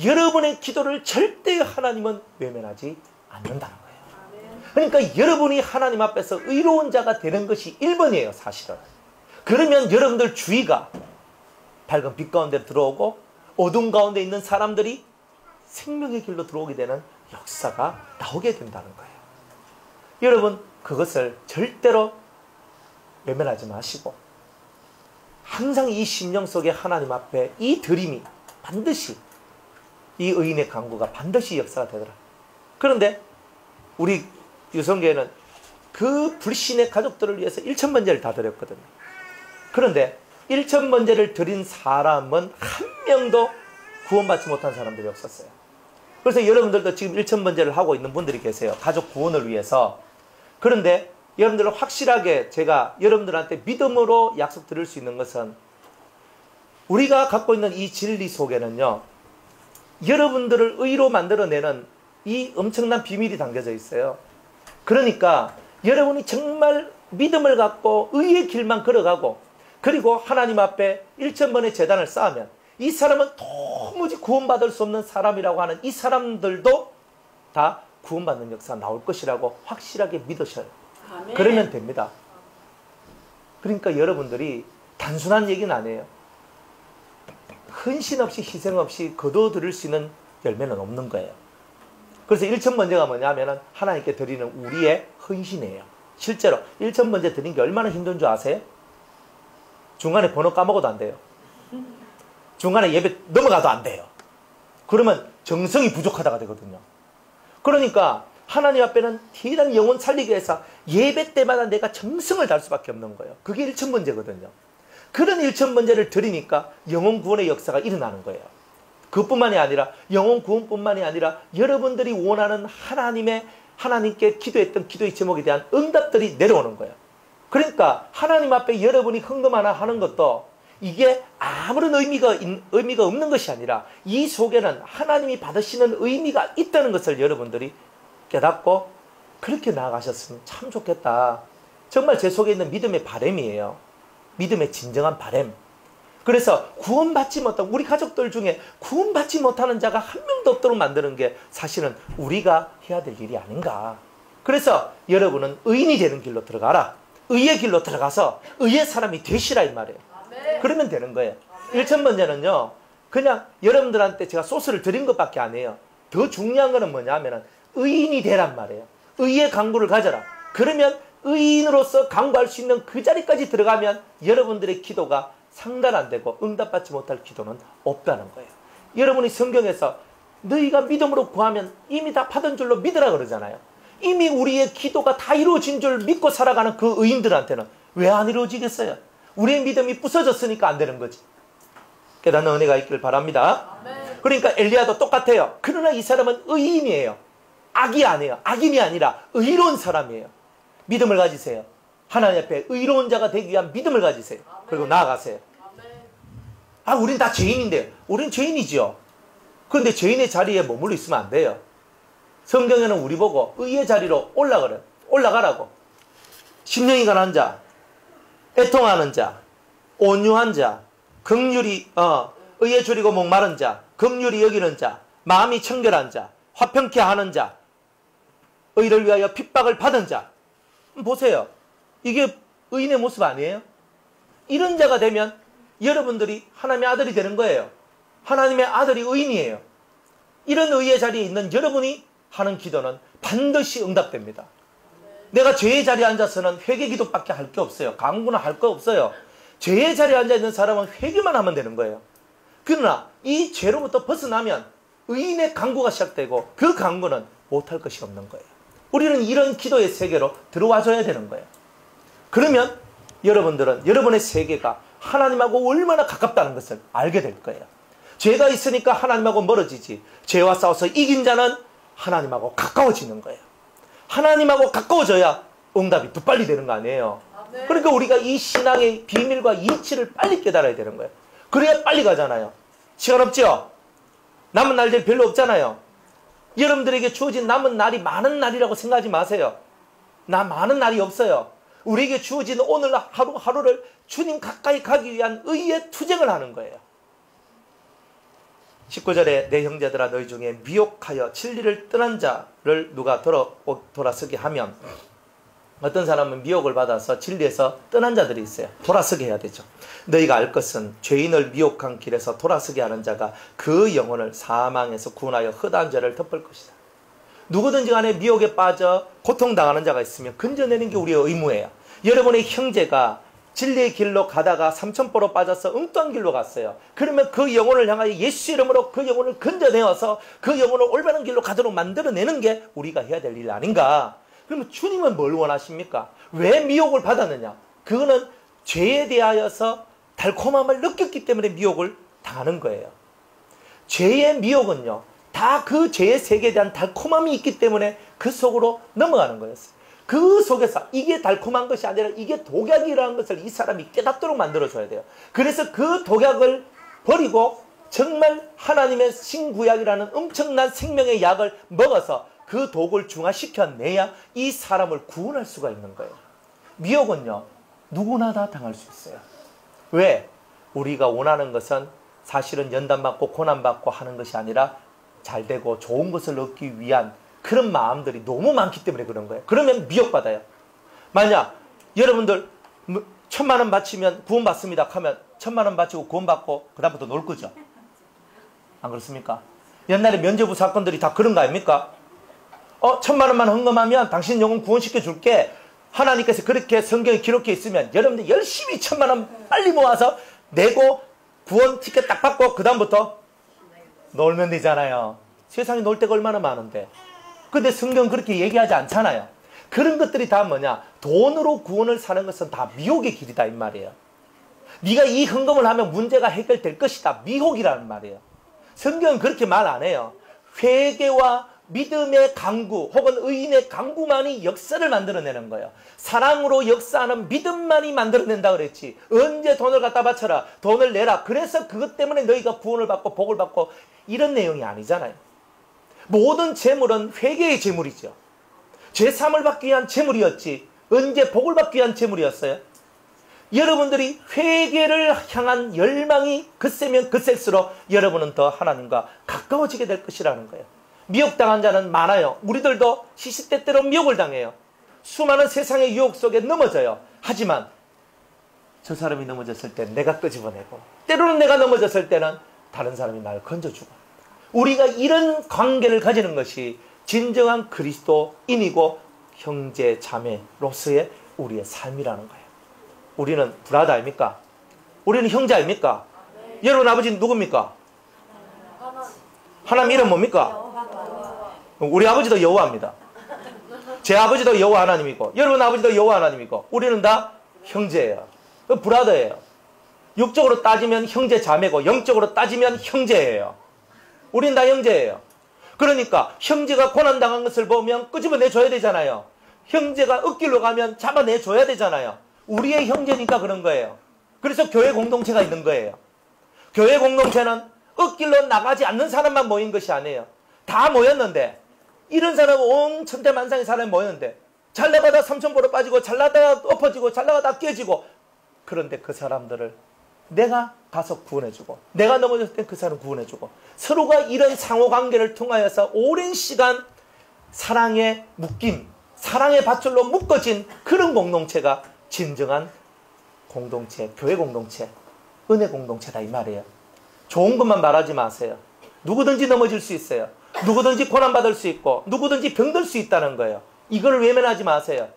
여러분의 기도를 절대 하나님은 외면하지 않는다는 거예요. 그러니까 여러분이 하나님 앞에서 의로운 자가 되는 것이 1번이에요. 사실은. 그러면 여러분들 주위가 밝은 빛 가운데 들어오고 어둠 가운데 있는 사람들이 생명의 길로 들어오게 되는 역사가 나오게 된다는 거예요. 여러분 그것을 절대로 외면하지 마시고 항상 이 심령 속에 하나님 앞에 이 드림이 반드시 이 의인의 간구가 반드시 역사가 되더라. 그런데 우리 유성교회는 그 불신의 가족들을 위해서 1,000번제를 다 드렸거든요. 그런데 1,000번제를 드린 사람은 한 명도 구원받지 못한 사람들이 없었어요. 그래서 여러분들도 지금 1,000번제를 하고 있는 분들이 계세요. 가족 구원을 위해서. 그런데 여러분들은 확실하게 제가 여러분들한테 믿음으로 약속드릴 수 있는 것은 우리가 갖고 있는 이 진리 속에는요. 여러분들을 의로 만들어내는 이 엄청난 비밀이 담겨져 있어요. 그러니까 여러분이 정말 믿음을 갖고 의의 길만 걸어가고 그리고 하나님 앞에 1,000번의 제단을 쌓으면 이 사람은 도무지 구원받을 수 없는 사람이라고 하는 이 사람들도 다 구원받는 역사가 나올 것이라고 확실하게 믿으셔요. 아멘. 그러면 됩니다. 그러니까 여러분들이 단순한 얘기는 아니에요. 헌신 없이 희생 없이 거둬들일 수 있는 열매는 없는 거예요. 그래서 1,000번제가 뭐냐면 하나님께 드리는 우리의 헌신이에요. 실제로 1,000번제 드리는 게 얼마나 힘든 줄 아세요? 중간에 번호 까먹어도 안 돼요. 중간에 예배 넘어가도 안 돼요. 그러면 정성이 부족하다가 되거든요. 그러니까 하나님 앞에는 대단한 영혼 살리기 위해서 예배 때마다 내가 정성을 다할 수밖에 없는 거예요. 그게 1,000번제거든요. 그런 1,000번제를 드리니까 영혼 구원의 역사가 일어나는 거예요. 그뿐만이 아니라 영혼 구원뿐만이 아니라 여러분들이 원하는 하나님께 기도했던 기도의 제목에 대한 응답들이 내려오는 거예요. 그러니까 하나님 앞에 여러분이 헌금 하나 하는 것도 이게 아무런 의미가 없는 것이 아니라 이 속에는 하나님이 받으시는 의미가 있다는 것을 여러분들이 깨닫고 그렇게 나아가셨으면 참 좋겠다. 정말 제 속에 있는 믿음의 바람이에요. 믿음의 진정한 바람. 그래서 구원받지 못한 우리 가족들 중에 구원받지 못하는 자가 한 명도 없도록 만드는 게 사실은 우리가 해야 될 일이 아닌가. 그래서 여러분은 의인이 되는 길로 들어가라. 의의 길로 들어가서 의의 사람이 되시라 이 말이에요. 그러면 되는 거예요. 1,000번제는요. 그냥 여러분들한테 제가 소스를 드린 것밖에 안 해요. 더 중요한 거는 뭐냐면 의인이 되란 말이에요. 의의 강구를 가져라. 그러면 의인으로서 강구할 수 있는 그 자리까지 들어가면 여러분들의 기도가 상달 안 되고 응답받지 못할 기도는 없다는 거예요. 여러분이 성경에서 너희가 믿음으로 구하면 이미 다 받은 줄로 믿으라 그러잖아요. 이미 우리의 기도가 다 이루어진 줄 믿고 살아가는 그 의인들한테는 왜 안 이루어지겠어요? 우리의 믿음이 부서졌으니까 안 되는 거지. 깨닫는 은혜가 있기를 바랍니다. 아멘. 그러니까 엘리야도 똑같아요. 그러나 이 사람은 의인이에요. 악이 아니에요. 악인이 아니라 의로운 사람이에요. 믿음을 가지세요. 하나님 앞에 의로운 자가 되기 위한 믿음을 가지세요. 그리고 나아가세요. 아, 우린 다 죄인인데. 우린 죄인이지요. 그런데 죄인의 자리에 머물러 있으면 안 돼요. 성경에는 우리 보고 의의 자리로 올라가라고. 심령이 가난한 자, 애통하는 자, 온유한 자, 긍휼히 의에 줄이고 목마른 자, 긍휼히 여기는 자, 마음이 청결한 자, 화평케 하는 자, 의를 위하여 핍박을 받은 자. 보세요. 이게 의인의 모습 아니에요? 이런 자가 되면 여러분들이 하나님의 아들이 되는 거예요. 하나님의 아들이 의인이에요. 이런 의의 자리에 있는 여러분이 하는 기도는 반드시 응답됩니다. 내가 죄의 자리에 앉아서는 회개 기도밖에 할 게 없어요. 강구는 할 거 없어요. 죄의 자리에 앉아있는 사람은 회개만 하면 되는 거예요. 그러나 이 죄로부터 벗어나면 의인의 강구가 시작되고 그 강구는 못할 것이 없는 거예요. 우리는 이런 기도의 세계로 들어와줘야 되는 거예요. 그러면 여러분들은 여러분의 세계가 하나님하고 얼마나 가깝다는 것을 알게 될 거예요. 죄가 있으니까 하나님하고 멀어지지. 죄와 싸워서 이긴 자는 하나님하고 가까워지는 거예요. 하나님하고 가까워져야 응답이 더 빨리 되는 거 아니에요. 그러니까 우리가 이 신앙의 비밀과 이치를 빨리 깨달아야 되는 거예요. 그래야 빨리 가잖아요. 시간 없죠? 남은 날들 별로 없잖아요. 여러분들에게 주어진 남은 날이 많은 날이라고 생각하지 마세요. 나 많은 날이 없어요. 우리에게 주어진 오늘 하루하루를 주님 가까이 가기 위한 의의 투쟁을 하는 거예요. 19절에 내 형제들아 너희 중에 미혹하여 진리를 떠난 자를 누가 돌아서게 하면, 어떤 사람은 미혹을 받아서 진리에서 떠난 자들이 있어요. 돌아서게 해야 되죠. 너희가 알 것은 죄인을 미혹한 길에서 돌아서게 하는 자가 그 영혼을 사망에서 구원하여 허다한 죄를 덮을 것이다. 누구든지 간에 미혹에 빠져 고통당하는 자가 있으면 건져내는 게 우리의 의무예요. 여러분의 형제가 진리의 길로 가다가 삼천포로 빠져서 엉뚱한 길로 갔어요. 그러면 그 영혼을 향하여 예수 이름으로 그 영혼을 건져내어서 그 영혼을 올바른 길로 가도록 만들어내는 게 우리가 해야 될 일 아닌가? 그러면 주님은 뭘 원하십니까? 왜 미혹을 받았느냐? 그거는 죄에 대하여서 달콤함을 느꼈기 때문에 미혹을 당하는 거예요. 죄의 미혹은요, 다 그 죄의 세계에 대한 달콤함이 있기 때문에 그 속으로 넘어가는 거였어요. 그 속에서 이게 달콤한 것이 아니라 이게 독약이라는 것을 이 사람이 깨닫도록 만들어줘야 돼요. 그래서 그 독약을 버리고 정말 하나님의 신구약이라는 엄청난 생명의 약을 먹어서 그 독을 중화시켜내야 이 사람을 구원할 수가 있는 거예요. 미혹은요, 누구나 다 당할 수 있어요. 왜? 우리가 원하는 것은 사실은 연단받고 고난받고 하는 것이 아니라 잘되고 좋은 것을 얻기 위한 그런 마음들이 너무 많기 때문에 그런 거예요. 그러면 미혹받아요. 만약 여러분들 1,000만 원 바치면 구원받습니다 하면 1,000만 원 바치고 구원받고 그 다음부터 놀 거죠. 안 그렇습니까? 옛날에 면죄부 사건들이 다 그런 거 아닙니까? 1,000만 원만 헌금하면 당신 영혼 구원시켜 줄게. 하나님께서 그렇게 성경에 기록해 있으면 여러분들 열심히 1,000만 원 빨리 모아서 내고 구원 티켓 딱 받고 그 다음부터 놀면 되잖아요. 세상에 놀 데가 얼마나 많은데. 근데 성경은 그렇게 얘기하지 않잖아요. 그런 것들이 다 뭐냐? 돈으로 구원을 사는 것은 다 미혹의 길이다 이 말이에요. 네가 이 헌금을 하면 문제가 해결될 것이다. 미혹이라는 말이에요. 성경은 그렇게 말 안 해요. 회개와 믿음의 강구 혹은 의인의 강구만이 역사를 만들어내는 거예요. 사랑으로 역사하는 믿음만이 만들어낸다 그랬지. 언제 돈을 갖다 바쳐라. 돈을 내라. 그래서 그것 때문에 너희가 구원을 받고 복을 받고 이런 내용이 아니잖아요. 모든 재물은 회개의 재물이죠. 죄사함을 받기 위한 재물이었지. 언제 복을 받기 위한 재물이었어요? 여러분들이 회개를 향한 열망이 굳세면 굳셀수록 여러분은 더 하나님과 가까워지게 될 것이라는 거예요. 미혹당한 자는 많아요. 우리들도 시시때때로 미혹을 당해요. 수많은 세상의 유혹 속에 넘어져요. 하지만 저 사람이 넘어졌을 때 내가 끄집어내고, 때로는 내가 넘어졌을 때는 다른 사람이 나를 건져주고, 우리가 이런 관계를 가지는 것이 진정한 그리스도인이고 형제 자매로서의 우리의 삶이라는 거예요. 우리는 브라더 아닙니까? 우리는 형제 아닙니까? 여러분 아버지는 누굽니까? 하나님 이름 뭡니까? 우리 아버지도 여호와입니다. 제 아버지도 여호와 하나님이고 여러분 아버지도 여호와 하나님이고 우리는 다 형제예요. 브라더예요. 육적으로 따지면 형제 자매고 영적으로 따지면 형제예요. 우린 다 형제예요. 그러니까 형제가 고난당한 것을 보면 끄집어내줘야 되잖아요. 형제가 흙길로 가면 잡아내줘야 되잖아요. 우리의 형제니까 그런 거예요. 그래서 교회 공동체가 있는 거예요. 교회 공동체는 흙길로 나가지 않는 사람만 모인 것이 아니에요. 다 모였는데 이런 사람 온 천태만상의 사람이 모였는데 잘 나가다 삼천포로 빠지고 잘 나가다 엎어지고 잘 나가다 깨지고 그런데 그 사람들을 내가 가서 구원해주고 내가 넘어졌을 때 그 사람 구원해주고 서로가 이런 상호관계를 통하여서 오랜 시간 사랑의 묶임 사랑의 밧줄로 묶어진 그런 공동체가 진정한 공동체, 교회 공동체, 은혜 공동체다 이 말이에요. 좋은 것만 말하지 마세요. 누구든지 넘어질 수 있어요. 누구든지 고난받을 수 있고 누구든지 병들 수 있다는 거예요. 이걸 외면하지 마세요.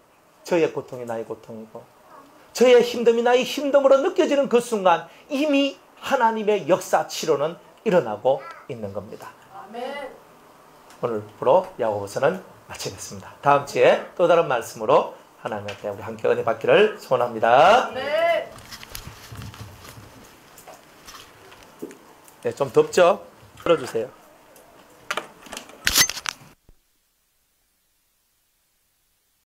저의 고통이 나의 고통이고 저의 힘듦이 나의 힘듦으로 느껴지는 그 순간 이미 하나님의 역사 치료는 일어나고 있는 겁니다. 아멘. 오늘부로 야고보서는 마치겠습니다. 다음 주에 또 다른 말씀으로 하나님한테 우리 함께 은혜 받기를 소원합니다. 네. 네, 좀 덥죠? 풀어주세요.